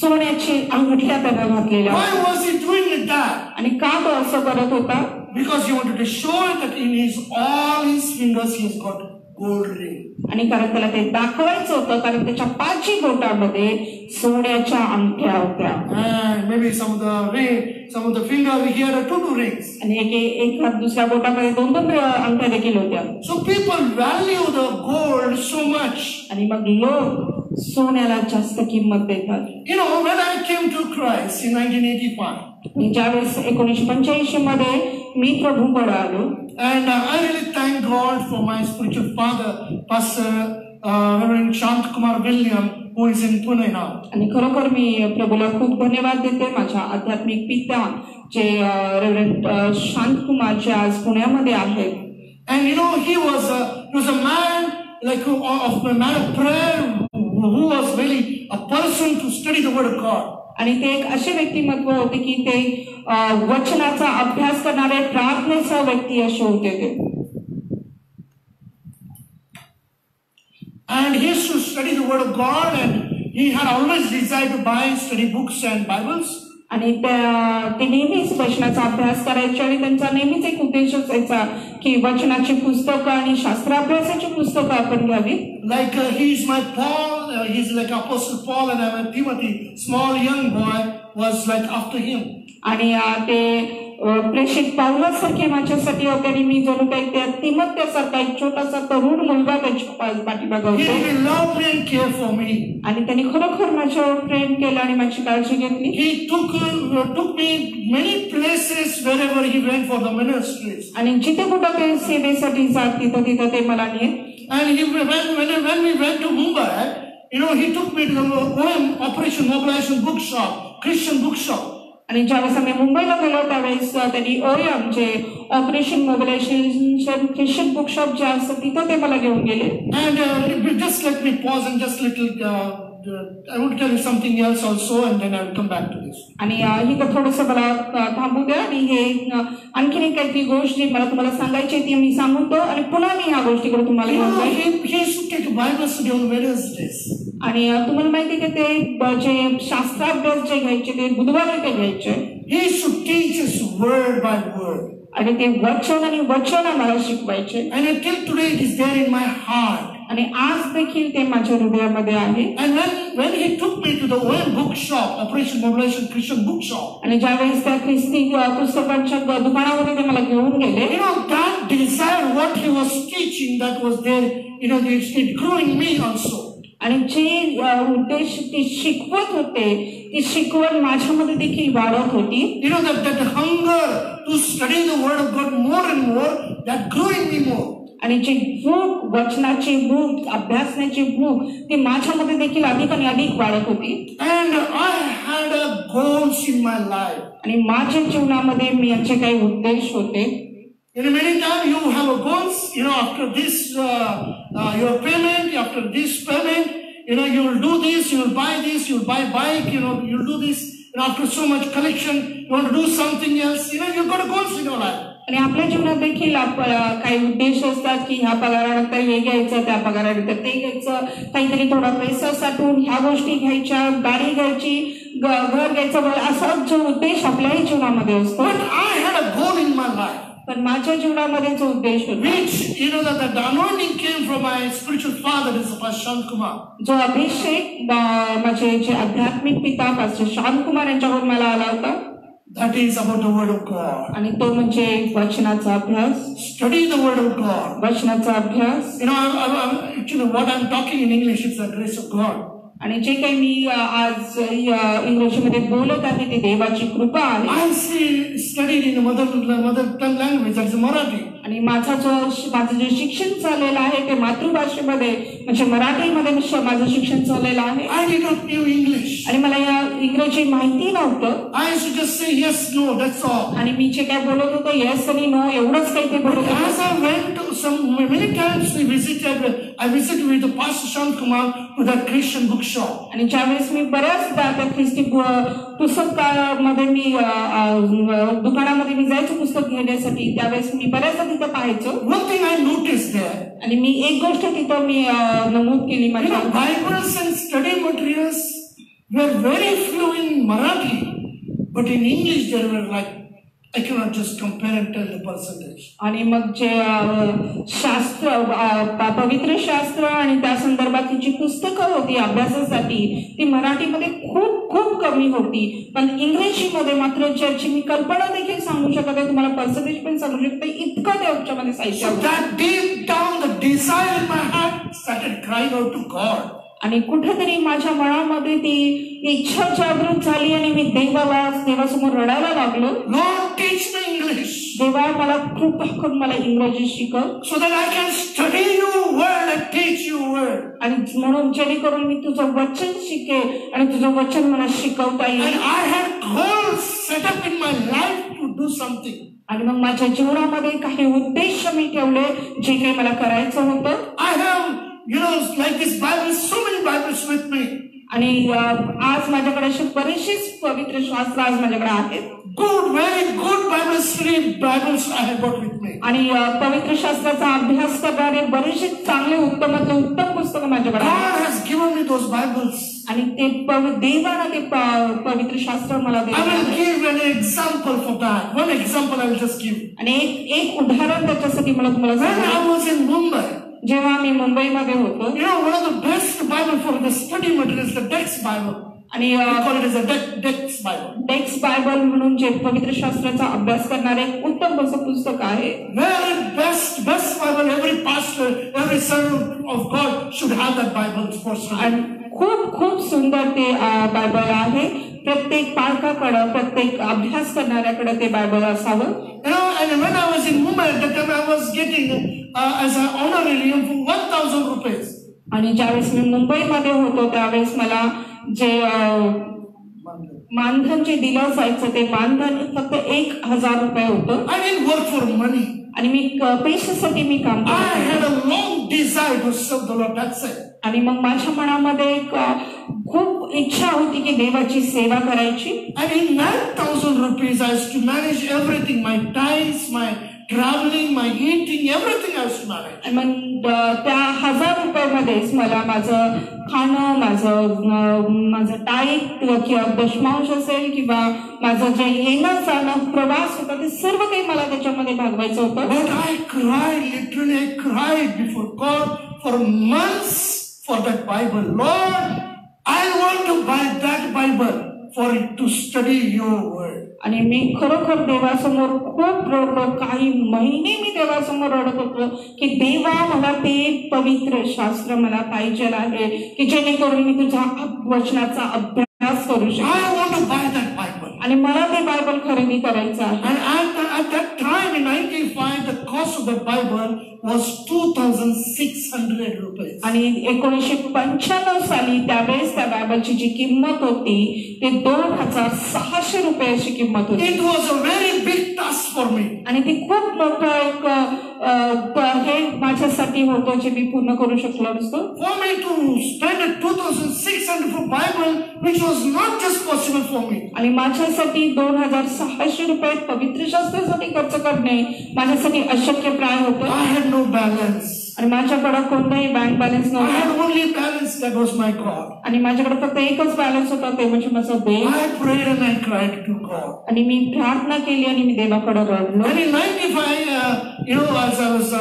सोन्याची अंगठ्या त्याला घातलेल्या. Why was he doing it that? आणि का तो असं करत होता? Because he wanted to show that in all his fingers he has got gold ring. आणि कारण त्याला ते दाखवायचं होतं, कारण त्याच्या 5 बोटांमध्ये सोन्याच्या अंगठ्या होत्या. And maybe some of the finger he had 2 rings. आणि एक दुसऱ्या बोटामध्ये 2 अंगठ्या देखील होत्या. So people value the gold so much. आणि मग लोक सोन्याला जास्त किंमत देतात. You know, when I came to Christ in 1985. ज्यावेळेस 1985 मध्ये मी प्रभूकडे आलो. And I really thank God for my spiritual father, Pastor Reverend Shant Kumar William, who is in Pune now. आणि खरोखर मी प्रभूला खूप धन्यवाद देते. माझ्या आध्यात्मिक पिता जे रेव्हरंड शांत कुमार जे आज पुण्यामध्ये आहेत. And you know, he was a man like a man of prayer who was really a person to study the word of God. आणि ते एक असे व्यक्तिमत्व होते की ते वचनाचा अभ्यास करणारे प्रार्थनेचा व्यक्ती असे होते ते. And he used to study the word of God, and he had always desired to buy study books and Bibles. आणि ते नेहमीच वचनाचा अभ्यास करायचे आणि त्यांचा नेहमीच एक उद्देश असायचा की वचनाची पुस्तकं आणि शास्त्राभ्यासाची पुस्तकं आपण घ्यावी. Like he is my Paul, he's like Apostle Paul, and I'm a Timothy, small young boy was like after him. आणि ते प्रेषित पाऊलासारखे माझ्यासाठी होते आणि मी जणू काही त्या तिमोथेसारखा एक छोटासा तरुण मुलगा त्याच्या पाठीमागे होते. He loved me and cared for me. आणि त्यांनी खरोखर माझ्यावर प्रेम केलं आणि माझी काळजी घेतली. He took me many places wherever he went for the ministries. आणि जिथे कुठं ते सेवेसाठी जात तिथं ते मला नेत. And when we went to Mumbai, you know, he took me to the Operation Mobilization bookshop, Christian bookshop. आणि ज्यावेळेस आम्ही मुंबईला गेलो त्यावेळेस त्यांनी ओएम जे ऑपरेशन मोबिलायझेशन ख्रिश्चन बुकशॉप जे असतं तिथं ते मला घेऊन गेले. And just let me pause and just little I want to tell you something else also, and then I will come back to this. आणि ही तर थोडंसं मला थांबू द्या आणि हे आणखीन एक काहीतरी गोष्ट जी मला तुम्हाला सांगायची ती मी सांगतो आणि पुन्हा मी ह्या गोष्टीकडे तुम्हाला घेऊन जाईन. He used to take a Bible study on Wednesdays. आणि तुम्हाला माहिती आहे की ते जे शास्त्राभ्यास जे घ्यायचे ते बुधवारी ते घ्यायचे. He used to teach us word by word. आणि ते वचन आम्हाला शिकवायचे. And until today it is there in my heart. आणि आज देखील ते माझ्या हृदयामध्ये आहे. And when he took me to the OM bookshop, Operation Mobilization Christian bookshop. आणि ज्यावेळेस त्या ख्रिस्ती पुस्तकांच्या दुकानामध्ये ते मला घेऊन गेले. You know, that desire what he was teaching that was there, you know, it grew in me also. आणि जे उद्देश ते शिकवत होते ती शिकवण माझ्यामध्ये देखील वाढत होती. You know, that hunger to study the word of God more and more, that grew in me more. आणि जे भूक वचनाची भूक अभ्यासण्याची भूक ती माझ्यामध्ये देखील अधिक आणि अधिक वाढत होती. And I had goals in my life. आणि माझ्या जीवनामध्ये मी यांचे काही उद्देश होते. In a many times you have a goals, you know, after this your payment, after this payment, you know, you will do this, you will buy this, you will buy bike, you know, you will do this, and after so much collection, you want to do something else, you know, you've got goals in your life. आणि आपल्या जीवनात देखील काही उद्देश असतात की ह्या पगारानंतर हे घ्यायचं, त्या पगारानंतर ते घ्यायचं, काहीतरी थोडा पैसा साठवून ह्या गोष्टी घ्यायच्या, गाडी घ्यायची, घर घ्यायचं, असा जो उद्देश आपल्याही जीवनामध्ये असतो. But I had a goal in my life. पण माझ्या जीवनामध्ये जो उद्देश होता, which you know that the anointing came from my spiritual father, is Pastor Shant Kumar. जो अभिषेक माझे जे आध्यात्मिक पिता पास्टर शांत कुमार यांच्याकडून मला आला होता. That is about the word of God. आणि तो म्हणजे वचनाचा अभ्यास. Study the word of God. वचनाचा अभ्यास. You know, actually what I'm talking in English is the grace of God. आणि जे काही मी आज इंग्रजीमध्ये बोलत आहे ते देवाची कृपा आहे. I studied in a mother tongue language, that's Marathi. आणि माझं जे शिक्षण झालेलं आहे ते मातृभाषेमध्ये म्हणजे मराठीमध्ये माझं शिक्षण झालेलं आहे. I did not know English. आणि मला या इंग्रजी माहिती नव्हतं. I used to just say yes, no, that's all. आणि मी जे काय बोलत होतो येस आणि नो एवढंच काही ते बोलत होतो. As I went to many times I visited with the Pastor Shyam Kumar to that Christian bookshop. आणि ज्यावेळेस मी बऱ्याचदा त्या ख्रिस्ती पुस्तकामध्ये मी दुकानामध्ये मी जायचो पुस्तक घेण्यासाठी त्यावेळेस मी बऱ्याचदा तिथं पाहायचो. One thing I noticed there. आणि मी एक गोष्ट तिथं मी नमूद केली माझ्या Bibles and study materials were very few in Marathi, but in English there were like I cannot just compare and tell the percentage. आणि मग जे शास्त्र पवित्र शास्त्र आणि त्या संदर्भातली जी पुस्तकं होती अभ्यासासाठी ती मराठीमध्ये खूप खूप कमी होती. पण इंग्रजीमध्ये मात्र ज्याची मी कल्पना देखील सांगू शकत आहे तुम्हाला पर्सेंटेज पण सांगू शकते इतकं त्याच्यामध्ये साहित्य होतं. That deep down the desire in my heart started crying out to God. आणि कुठेतरी माझ्या मनामध्ये ती इच्छा जागृत झाली आणि मी देवासमोर रडायला लागलो. Lord, teach me English. देवा मला कृपा करून मला इंग्रजी शिकव. So that I can study your word and teach your word. आणि म्हणून जेणेकरून मी तुझं वचन शिकेल आणि तुझं वचन मला शिकवता येईल. And I had goals set up in my life to do something. आणि मग माझ्या जीवनामध्ये काही उद्देश मी ठेवले जे काही मला करायचं होतं. I have like this Bible, so many Bibles with me. आणि आज माझ्याकडे असे बरेचसेच पवित्र शास्त्र आज माझ्याकडे आहेत. Good, very good Bibles, 3 Bibles I have got with me. आणि पवित्र शास्त्राचा अभ्यास करणारे बरेचसे चांगले उत्तम पुस्तकं माझ्याकडे आहेत. God has given me those Bibles. आणि ते देवाने ते पवित्र शास्त्र मला दिले. I will give an example for that. One example I will just give. आणि एक उदाहरण त्याच्यासाठी मला तुम्हाला When I was in Mumbai, जेव्हा मी मुंबईमध्ये होतो, one of the best Bible for the study material is the Dex Bible. आणि we call it as a Dex Bible. Dex Bible म्हणून जे पवित्र शास्त्राचा अभ्यास करणारे उत्तम असं पुस्तक आहे. Very best Bible. Every pastor, every son of God should have that Bible for study. आणि खूप सुंदर ते बायबल आहे. प्रत्येक पालकाकडे प्रत्येक अभ्यास करणाऱ्याकडे ते बायबल असावं. And when I was in Mumbai at that time, I was getting as an honorarium for 1,000 rupees. आणि ज्यावेळेस मी मुंबईमध्ये होतो त्यावेळेस मला जे मानधन जे दिलं जायचं ते मानधन फक्त 1,000 रुपये होतं. I didn't work for money. आणि मी पैशासाठी मी काम I करत had a long desire to serve the Lord. That's it. आणि मग माझ्या मनामध्ये खूप इच्छा होती की देवाची सेवा करायची. And in 9,000 rupees, I used to manage everything: my tithes, my traveling, my eating, everything I used to manage. मग त्या 1,000 रुपयामध्येच मला माझं खाणं, माझं टाईट किंवा दशमांश असेल किंवा माझं जे येणं जाणं प्रवास होता ते सर्व काही मला त्याच्यामध्ये भागवायचं होतं. But I cried, literally I cried before God for months for that Bible. Lord, I want to buy that Bible for it to study your word. आणि मी खरोखर देवासमोर खूप रडलो. काही महिने मी देवासमोर रडत होतो की देवा मला ते पवित्र शास्त्र मला पाहिजे आहे की जेणेकरून मी तुझ्या वचनाचा अभ्यास करू शकेन. I want to buy that Bible. आणि मला ते बायबल खरेदी करायचं आहे. And at that time in 95, the cost of the Bible was 2,600 rupees. आणि 1995 साली त्यावेळेस त्या बायबलची जी किंमत होती ते 2,600 रुपये अशी किंमत होती. It was a very big task for me. आणि ती खूप मोठं एक हे माझ्यासाठी होतं जे मी पूर्ण करू शकलो नसतो. For me to spend 2,600 for Bible, which was not just possible for me. आणि माझ्यासाठी 2,600 रुपये पवित्र शास्त्रासाठी खर्च करणे माझ्यासाठी अशक्यप्राय होतं. I had no balance. आणि माझ्याकडे कोणताही बँक बॅलन्स I नव्हता. had only balance, that was my God. आणि माझ्याकडे फक्त एकच बॅलन्स होता ते म्हणजे माझा देव. I prayed and I cried to God. आणि मी प्रार्थना केली आणि मी देवाकडे रडलो. And in 95, as I was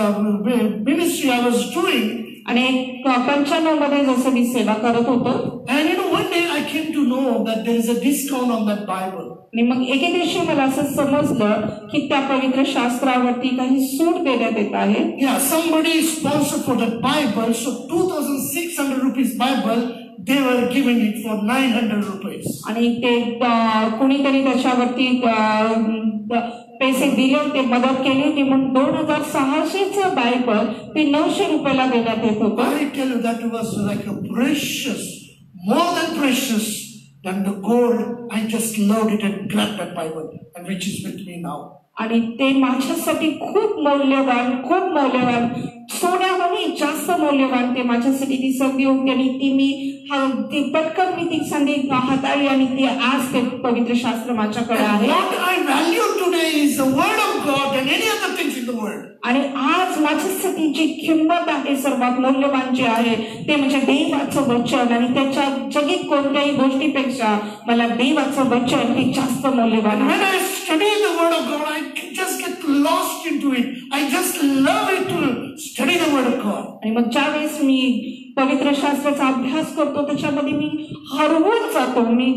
ministry I was doing. आणि 95 मध्ये जसं मी सेवा करत होतो. And one day I came to know that there is a discount on that Bible. आणि मग एके दिवशी मला असं समजलं की त्या पवित्र शास्त्रावरती काही सूट देण्यात येत आहे. Yeah, somebody sponsored for that Bible, so 2,600 rupees Bible they were giving it for 900 rupees. आणि ते कोणीतरी त्याच्यावरती पैसे दिले होते, मदत केली होती म्हणून 2600चं बायबल ते 900 रुपयाला देण्यात येत होतं. I tell you that was like a precious, more than precious than the gold. I just loved it and grabbed that Bible, and which is with me now. आणि ते माझ्यासाठी खूप मौल्यवान सोन्याहूनही जास्त मौल्यवान ते माझ्यासाठी ती संधी होती. आणि ती पटकन मी ती संधी हाताळली आणि ती आज ते पवित्र शास्त्र माझ्याकडे आहे. What I value today is the word of God and any other things in the world. आणि आज माझ्यासाठी जी किंमत आहे सर्वात मौल्यवान जे आहे ते म्हणजे देवाचं वचन. आणि त्याच्या जगात कोणत्याही गोष्टीपेक्षा मला देवाचं वचन हे जास्त मौल्यवान आहे. When I study the word of God, I just get lost into it. I just love it to study the word of God. आणि मग ज्यावेळेस मी पवित्र शास्त्राचा अभ्यास करतो त्याच्यामध्ये मी हरवून जातो, मी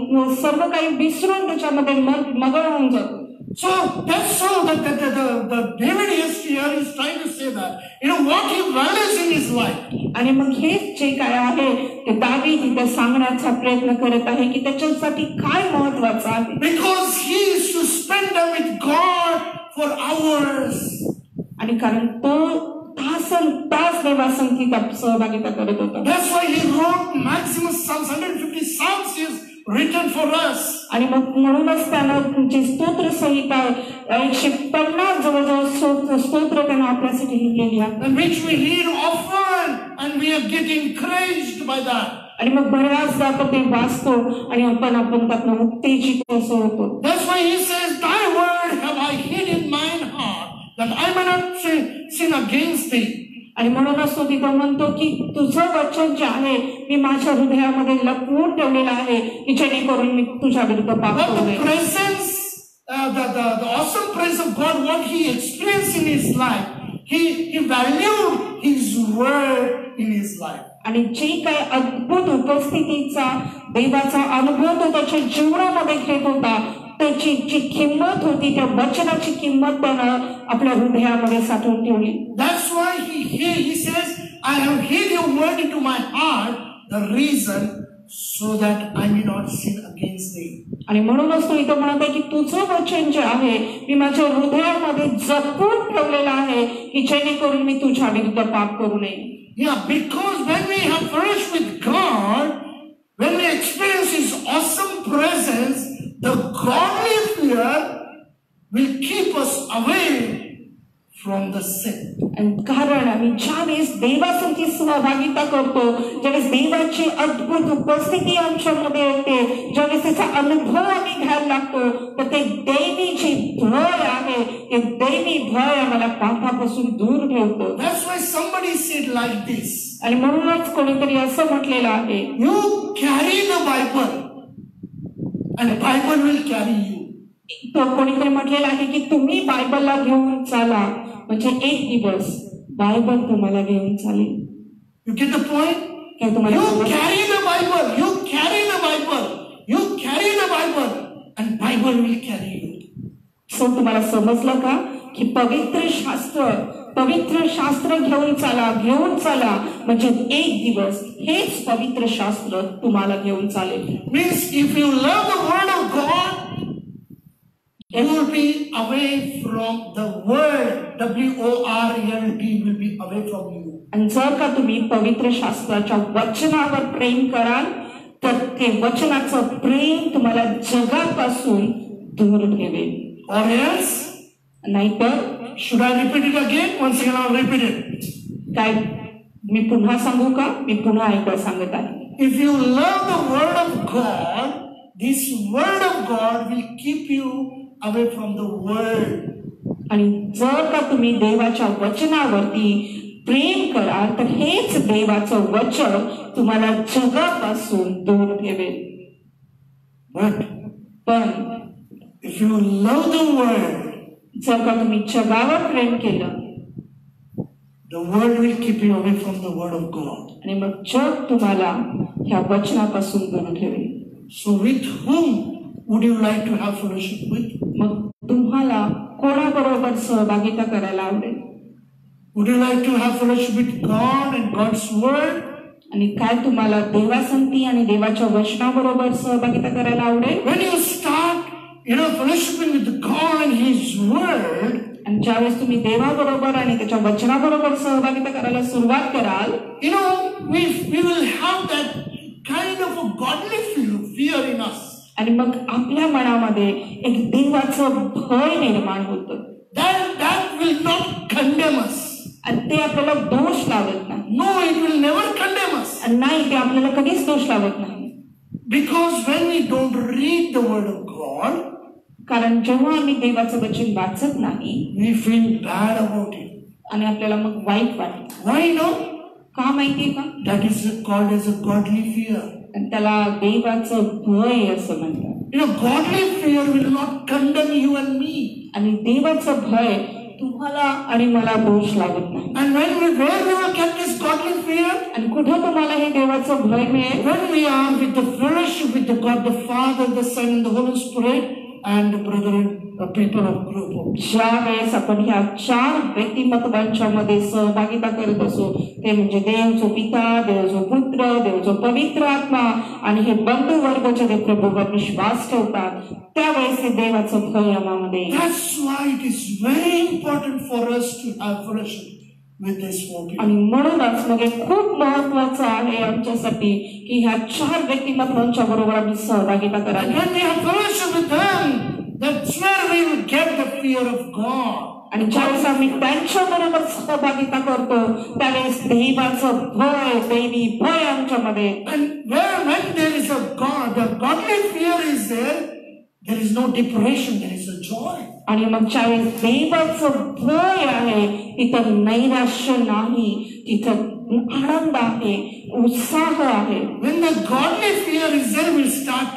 सर्व काही विसरून त्याच्यामध्ये मगन होऊन जातो. So that's so that the David here is trying to say that what he values in his life. आणि मग हे जे काय आहे ते दावीद इथे सांगण्याचा प्रयत्न करत आहे की त्याच्यासाठी काय महत्वाचं आहे. Because he used to spend time with God for hours. आणि कारण तो तास देवासंगीत सहभागिता करत होता. That's why he wrote maximum Psalms, 150 Psalms is written for us. आणि मग म्हणूनच त्यानं जे स्तोत्र संहिता 150 जवळजवळ स्तोत्र त्यानं आपल्यासाठी लिहिलेली आहे. And which we read often and we are getting encouraged by that. आणि मग बऱ्याचदा आपण ते वाचतो आणि आपण त्यातनं उत्तेजित असं होतो. That's why he says, thy word have I hid in mine heart that I may not sin against thee. आणि म्हणूनच तो तिथं म्हणतो की तुझं वचन जे आहे मी माझ्या हृदयामध्ये लपवून ठेवलेलं आहे की जेणेकरून मी तुझ्या विरुद्ध पाप करू नये. The presence, the awesome presence of God, what he experienced in his life, he valued his word in his life. आणि जे काही अद्भुत उपस्थितीचा देवाचा अनुभव तो त्याच्या जीवनामध्ये घेत होता त्याची जी किंमत होती त्या वचनाची किंमत त्यानं आपल्या हृदयामध्ये साठवून ठेवली. That's why he says, I have hid your word into my heart, the reason so that I may not sin against thee. आणि म्हणूनच तो इथं म्हणत आहे की तुझं वचन जे आहे मी माझ्या हृदयामध्ये जपून ठेवलेलं आहे की जेणेकरून मी तुझ्या विरुद्ध पाप करू नये. Yeah, because when we have fellowship with God, when we experience his awesome presence, the godly fear will keep us away from the sin. आणि कारण आम्ही ज्यावेळेस देवासाठी सहभागिता करतो, ज्यावेळेस देवाची अद्भुत उपस्थिती आमच्यामध्ये येते, ज्यावेळेस त्याचा अनुभव आम्ही घ्यायला लागतो तर ते दैवी जी भय आहे ते दैवी भय आम्हाला पापापासून दूर ठेवतो. That's why somebody said like this. आणि म्हणूनच कोणीतरी असं म्हटलेलं आहे, You carry the Bible and Bible will carry you. तो कोणीतरी म्हटलेलं आहे की तुम्ही बायबलला घेऊन चाला म्हणजे एक दिवस बायबल तुम्हाला घेऊन चालेल. You get the point? काय तुम्हाला You carry the Bible. You carry the Bible. You carry the Bible and Bible will carry you. So तुम्हाला समजलं का की पवित्र शास्त्र घेऊन चाला म्हणजे एक दिवस हेच पवित्र शास्त्र तुम्हाला घेऊन चालेल. Means if you love the word of God, you will be away from the world. WORLD will be away from you. आणि जर का तुम्ही पवित्र शास्त्राच्या वचनावर प्रेम कराल तर ते वचनाचं प्रेम तुम्हाला जगापासून दूर ठेवेल. Or else, नाहीतर should I repeat it again? Once again I'll repeat it. काय मी पुन्हा सांगू का? मी पुन्हा एकदा सांगत आहे. If you love the word of God, this word of God will keep you away from the world. आणि जर का तुम्ही देवाच्या वचनावरती प्रेम कराल तर हेच देवाचं वचन तुम्हाला जगापासून दूर ठेवेल. पण if you love the world, जर का तुम्ही जगावर प्रेम केलं the world will keep you away from the word of God. आणि मग जग तुम्हाला ह्या वचनापासून दूर ठेवेल. So with whom would you like to have fellowship with? मग तुम्हाला कोणाबरोबर सहभागिता करायला आवडेल? Would you like to have fellowship with God and God's word? आणि काय तुम्हाला देवासंती आणि देवाच्या वचनाबरोबर सहभागिता करायला आवडेल? When you start, fellowshipping with God and His Word, आणि ज्यावेळेस तुम्ही देवाबरोबर आणि त्याच्या वचनाबरोबर सहभागिता करायला सुरुवात कराल, we will have that kind of a godly fear in us. आणि मग आपल्या मनामध्ये एक देवाचं भय निर्माण होतं. That will not condemn us. आणि ते आपल्याला दोष लावत नाही. No, it will never condemn us. आणि नाही, ते आपल्याला कधीच दोष लावत नाही. Because when we don't read the Word of God, कारण जेव्हा आम्ही देवाचं वचन वाचत नाही, we feel bad about it. आणि आपल्याला मग वाईट वाटतं. Why no? का माहितीये का? That is called as a godly fear. आणि त्याला देवाचं भय असं म्हणतात. Godly fear will not condemn you and me. आणि देवाचं भय तुम्हाला आणि मला दोष लावत नाही. And where we will get this godly fear? आणि कुठे तुम्हाला हे देवाचं भय मिळेल? When we are with the fellowship with the God, the Father, the Son, and the Holy Spirit, and the brethren, the people of group. ज्या वेळेस आपण ह्या 4 व्यक्तिमत्वांच्या मध्ये सहभागिता करत असो, ते म्हणजे देव जो पिता, देव जो पुत्र, देव जो पवित्र आत्मा आणि हे बंधू वर्ग जे प्रभूवर विश्वास ठेवतात, त्यावेळेस हे देवाचं भय आम्हामध्ये. That's why it is very important for us to have fellowship with this four people. आणि म्हणूनच मग खूप महत्त्वाचं आहे आमच्यासाठी की ह्या 4 व्यक्तिमत्वांच्या बरोबर आम्ही सहभागिता करावी. When we have fellowship with them, that's where we will get the fear of God. आणि ज्यावेळेस आम्ही त्यांच्या बरोबर सहभागिता करतो, त्यावेळेस देवाचं भय, दैवी भय आमच्यामध्ये. And when there is a God, the godly fear is there is no depression, there is a joy. आणि मग ज्यावेळेस देवाचं भय आहे, तिथं नैराश्य नाही, तिथं आनंद आहे, उत्साह आहे. When the godly fear is there, we'll start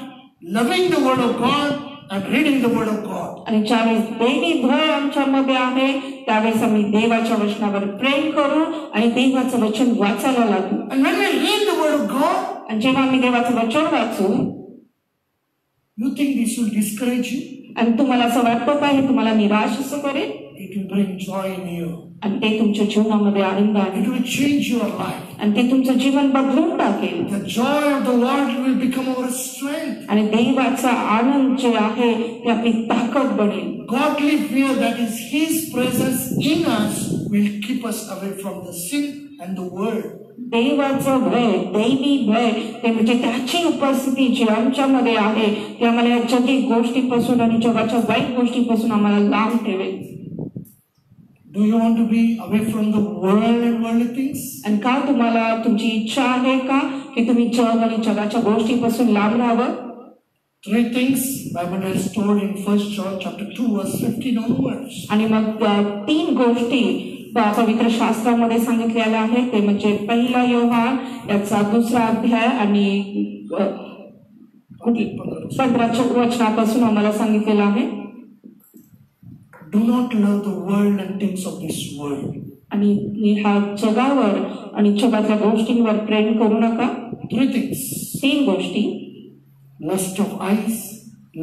loving the Word of God and reading the Word of God. आणि ज्यावेळेस दैवी भय आमच्यामध्ये आहे, त्यावेळेस आम्ही देवाच्या वचनावर प्रेम करू आणि देवाचं वचन वाचायला लागू. And when we read the Word of God, आणि जेव्हा आम्ही देवाचं वचन वाचू, you think this will discourage you? आणि तुम्हाला असं वाटतं का हे तुम्हाला निराश असं करेल? It will bring joy in you. आणि ते तुमच्या जीवनामध्ये आनंद आणेल. It will change your life. आणि ते तुमचं जीवन बदलून टाकेल. The joy of the Lord will become our strength. आणि देवाचा आनंद जे आहे ते आपली ताकद बनेल. Godly fear, that is His presence in us, will keep us away from the sin and the world. देवाचं भय, दैवी भय, ते म्हणजे त्याची उपस्थिती जी आमच्यामध्ये आहे, ती आम्हाला या जगिक गोष्टीपासून आणि जगाच्या वाईट गोष्टीपासून आम्हाला लांब ठेवेल. Do you want to be away from the world and worldly things? आणि का तुम्हाला तुमची इच्छा आहे का की तुम्ही जग आणि जगाच्या गोष्टीपासून लांब राहावं? 3 things Bible has told in 1 John chapter 2 verse 15 onwards. आणि मग 3 गोष्टी पवित्र शास्त्रामध्ये सांगितलेल्या आहेत. ते म्हणजे 1 योहान याचा 2रा अध्याय आणि 15च्या वचनापासून आम्हाला सांगितलेलं आहे. Do not love the world and things of this world. आणि ह्या जगावर आणि जगातल्या गोष्टींवर प्रेम करू नका. 3 things. 3 गोष्टी: lust of eyes,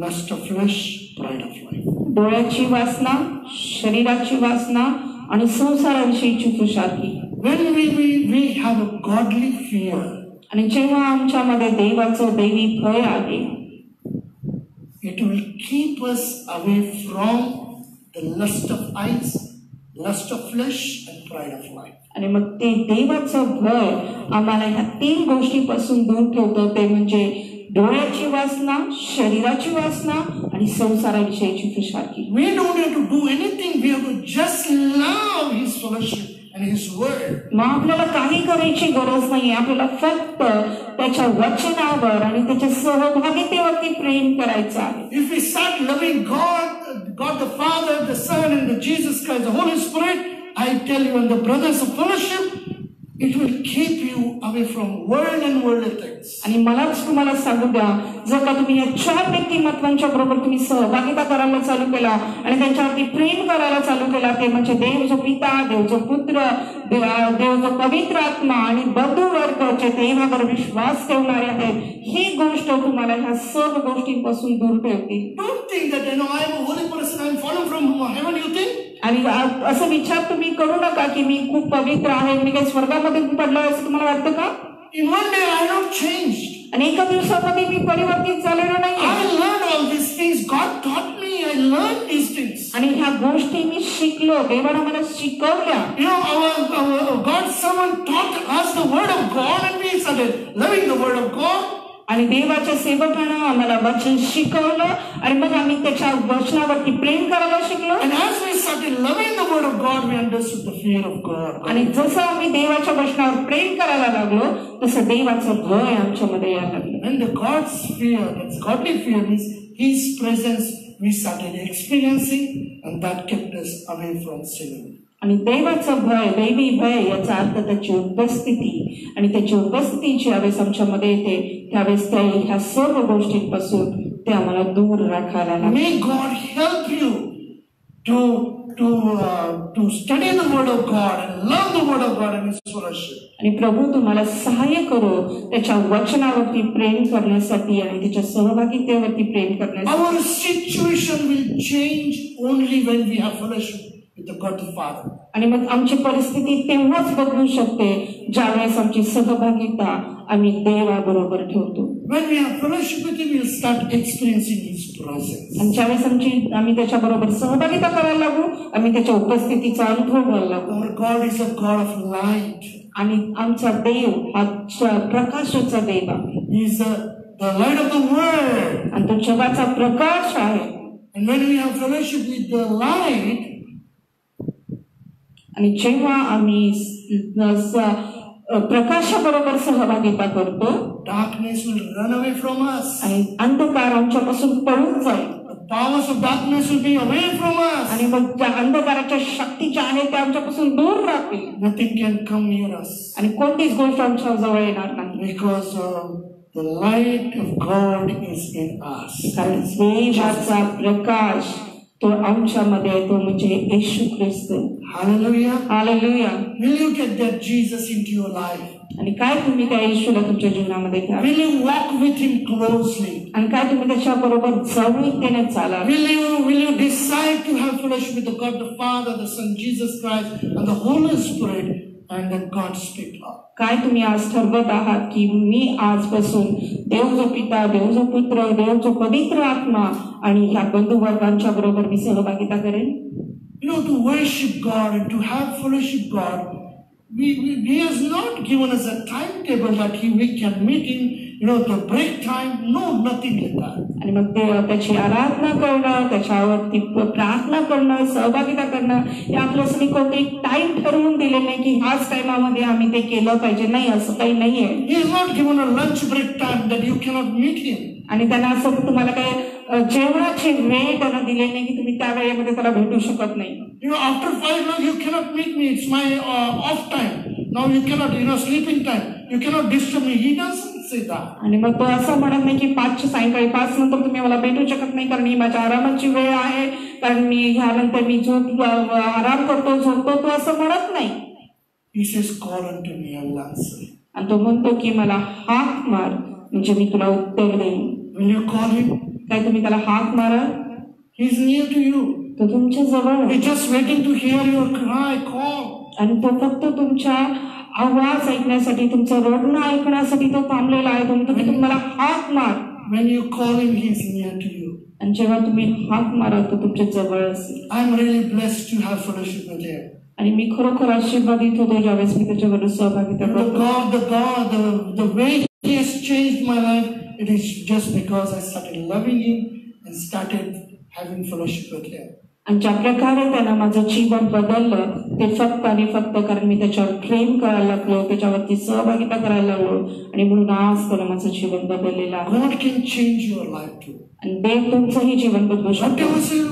lust of flesh, pride of life. डोळ्याची वासना, शरीराची वासना आणि संसाराविषयीची खुशाली. When we have a godly fear, आणि जेव्हा आमच्यामध्ये देवाचं दैवी भय आहे, it will keep us away from the lust of eyes, lust of flesh, and pride of life. आणि मग ते देवाचं भय आम्हाला ह्या 3 गोष्टीपासून दूर ठेवतं. ते म्हणजे डोळ्याची वासना, शरीराची वासना आणि संसाराविषयीची खुशाली. We don't have to do anything. We have to just love His fellowship and His word. मग आपल्याला काही करायची गरज नाही. आपल्याला फक्त त्याच्या वचनावर आणि त्याच्या सहभागितेवरती प्रेम करायचं आहे. If we start loving God the Father, the Son, and the Jesus Christ, the Holy Spirit, I tell you, and the brothers of fellowship, it will keep you away from world and worldly things. आणि मलाच तुम्हाला सांगू द्या, जर का तुम्ही या 4 व्यक्तिमत्वांच्या बरोबर तुम्ही सहभागिता करायला चालू केला आणि त्यांच्यावरती प्रेम करायला चालू केला, ते म्हणजे देव जो पिता, देव जो पुत्र, देव जो पवित्र आत्मा आणि बंधू वर्ग जे देवावर विश्वास ठेवणारे आहेत, ही गोष्ट तुम्हाला ह्या सर्व गोष्टींपासून दूर ठेवते. Don't think that I am a holy person, I am fallen from heaven. You think? आणि असं विचार तुम्ही करू नका की मी खूप पवित्र आहे, मी काही स्वर्गामध्ये पडलो असं तुम्हाला वाटतं का? In one day I have not changed. आणि एका दिवसामध्ये मी परिवर्तित झालेलो नाही. I learned all these things. God taught me. I learned these things. आणि ह्या गोष्टी मी शिकलो. देवाने मला शिकवल्या. You know, our God's servant taught us the word of God, and we started loving the word of God. आणि देवाच्या सेवकानं आम्हाला वचन शिकवलं आणि मग आम्ही त्याच्या वचनावरती प्रेम करायला शिकलो. And as we started loving the word of God, we understood the fear of God. आणि जसं आम्ही देवाच्या वचनावर प्रेम करायला लागलो तसं देवाचं भय आमच्यामध्ये यायला लागलं. And the God's fear, that's godly fear, means His presence we started experiencing, and that kept us away from sinning. आणि देवाचं भय, दैवी भय याचा अर्थ त्याची उपस्थिती आणि त्याची उपस्थिती ज्यावेळेस आमच्यामध्ये येते त्यावेळेस ह्या सर्व गोष्टींपासून ते आम्हाला दूर राखायला लागले. May God help you to study the word of God and love the word of God and His fellowship. आणि प्रभू तुम्हाला सहाय्य करो त्याच्या वचनावरती प्रेम करण्यासाठी आणि त्याच्या सहभागितेवरती प्रेम करण्यासाठी. Our situation will change only when we have fellowship with the God the Father. आणि मग आमची परिस्थिती तेव्हाच बदलू शकते ज्यावेळेस आमची सहभागिता आम्ही देवाबरोबर ठेवतो. When we have fellowship with Him, we will start experiencing His presence. आणि ज्यावेळेस आम्ही त्याच्याबरोबर सहभागिता करायला लागू आम्ही त्याच्या उपस्थितीचा अनुभव घ्यायला लागू. Our God is a God of light. आणि आमचा देव हा प्रकाशाचा देव आहे. He is the light of the world. आणि तो जगाचा प्रकाश आहे. And when we have fellowship with the light, आणि जेव्हा आम्ही प्रकाशाबरोबर सहभागिता करतो darkness will run away from us. आणि अंधकार आमच्यापासून पळून जाईल. The powers of darkness will be away from us. आणि मग ज्या अंधकाराच्या शक्ती ज्या आहेत त्या आमच्यापासून दूर राहतील. Nothing can come near us. आणि कोणतीच गोष्ट आमच्या जवळ येणार नाही. Because the light of God is in us. कारण देवाचा प्रकाश तो आमच्यामध्ये तो म्हणजे येशू ख्रिस्त. Hallelujah. Hallelujah. Will you get that Jesus into your life? आणि काय तुम्ही त्या येशूला तुमच्या जीवनामध्ये घ्या. Will you walk with Him closely? आणि काय तुम्ही त्याच्याबरोबर जवळीकतेने चाला. Will you decide to have fellowship with the God the Father, the Son Jesus Christ, and the Holy Spirit, and then God speak up? काय तुम्ही आज ठरवत आहात की मी आजपासून देव जो पिता, देव जो पुत्र, देव जो पवित्र आत्मा आणि ह्या बंधुवर्गांच्या बरोबर मी सहभागिता करेन. You know, to worship God and to have fellowship God, He has not given us a timetable that we can meet Him, you know, the break time. No, nothing like that. आणि मग त्याची आराधना करणं, त्याच्यावरती प्रार्थना करणं, सहभागिता करणं हे आपल्यासाठी कोणते टाइम ठरवून दिले नाही की ह्याच टाइमामध्ये आम्ही ते केलं पाहिजे. नाही, असं काही नाहीये. He has not given a lunch break time that you cannot meet Him. आणि त्यांना असं तुम्हाला काय जेवणाची वेळ त्यांना दिली नाही की तुम्ही त्या वेळेमध्ये त्याला भेटू शकत नाही. You know, after 5 o'clock you cannot meet me. It's my off time. Now you cannot, you know, sleeping time. You cannot disturb me. He doesn't say that. आणि मग तो असं म्हणत नाही की सायंकाळी 5 नंतर तुम्ही मला भेटू शकत नाही कारण ही माझ्या आरामाची वेळ आहे, कारण मी ह्यानंतर मी आराम करतो, झोपतो. तो असं म्हणत नाही. He says, call unto me, I will answer. आणि तो म्हणतो की मला हाक मार म्हणजे मी तुला उत्तर देईन. Will you call Him? काय तुम्ही त्याला हाक मारा. He is near to you. तो तुमच्या जवळ. He's just waiting to hear your cry, call. आणि तो फक्त तुमच्या आवाज ऐकण्यासाठी, तुमचं रडणं ऐकण्यासाठी तो थांबलेला आहे. तो म्हणतो की तुम्हाला हाक मार. When you call Him, He is near to you. आणि जेव्हा तुम्ही हाक मारा तो तुमच्या जवळ असेल. I'm really blessed to have fellowship with Him. आणि मी खरोखर आशीर्वादित होतो ज्यावेळेस मी त्याच्याबरोबर सहभागिता करतो. The way He has changed my life, it is just because I started loving Him and started having fellowship with Him. आणि ज्या प्रकारे त्यानं माझं जीवन बदललं ते फक्त आणि फक्त कारण मी त्याच्यावर प्रेम करायला लागलो, त्याच्यावरती सहभागिता करायला लागलो आणि म्हणून आज त्यानं माझं जीवन बदललेलं आहे. God can change your life too. आणि देव तुमचंही जीवन बदलू शकतो.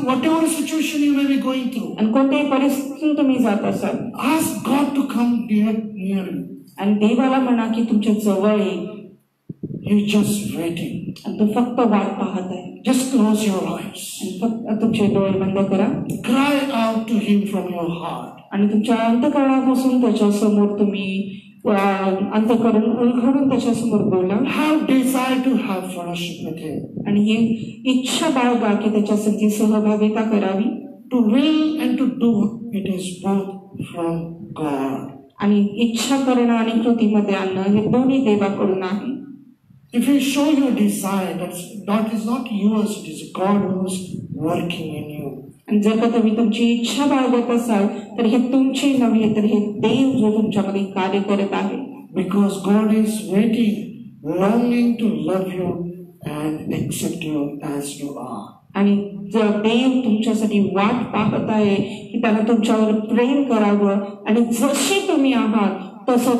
Whatever situation you may be going through, आणि कोणत्याही परिस्थितीतून तुम्ही जात असाल, ask God to come near you. आणि देवाला म्हणा की तुमच्या जवळ येईल. He's just waiting. आणि तो फक्त वाट पाहत आहे. Just close your eyes. आणि फक्त तुमचे डोळे बंद करा. Cry out to Him from your heart. आणि तुमच्या अंतःकरणापासून त्याच्या समोर तुम्ही अंतःकरण उलगडून त्याच्या समोर बोला. Have desire to have fellowship with Him. आणि ही इच्छा बाळगा की त्याच्यासाठी सहभागिता करावी. To will and to do, it is both from God. आणि इच्छा करणं आणि कृतीमध्ये आणणं हे दोन्ही देवाकडून आहे. If you show your desire, that is not yours, it is God who is working in you. आणि जर का तुम्ही तुमची इच्छा बाळगत असाल तर हे तुमची नव्हे तर हे देव जो तुमच्यामध्ये कार्य करत आहे. Because God is waiting, longing to love you and accept you as you are. आणि जर देव तुमच्यासाठी वाट पाहत आहे की त्याला तुमच्यावर प्रेम करावं आणि जसे तुम्ही आहात तसं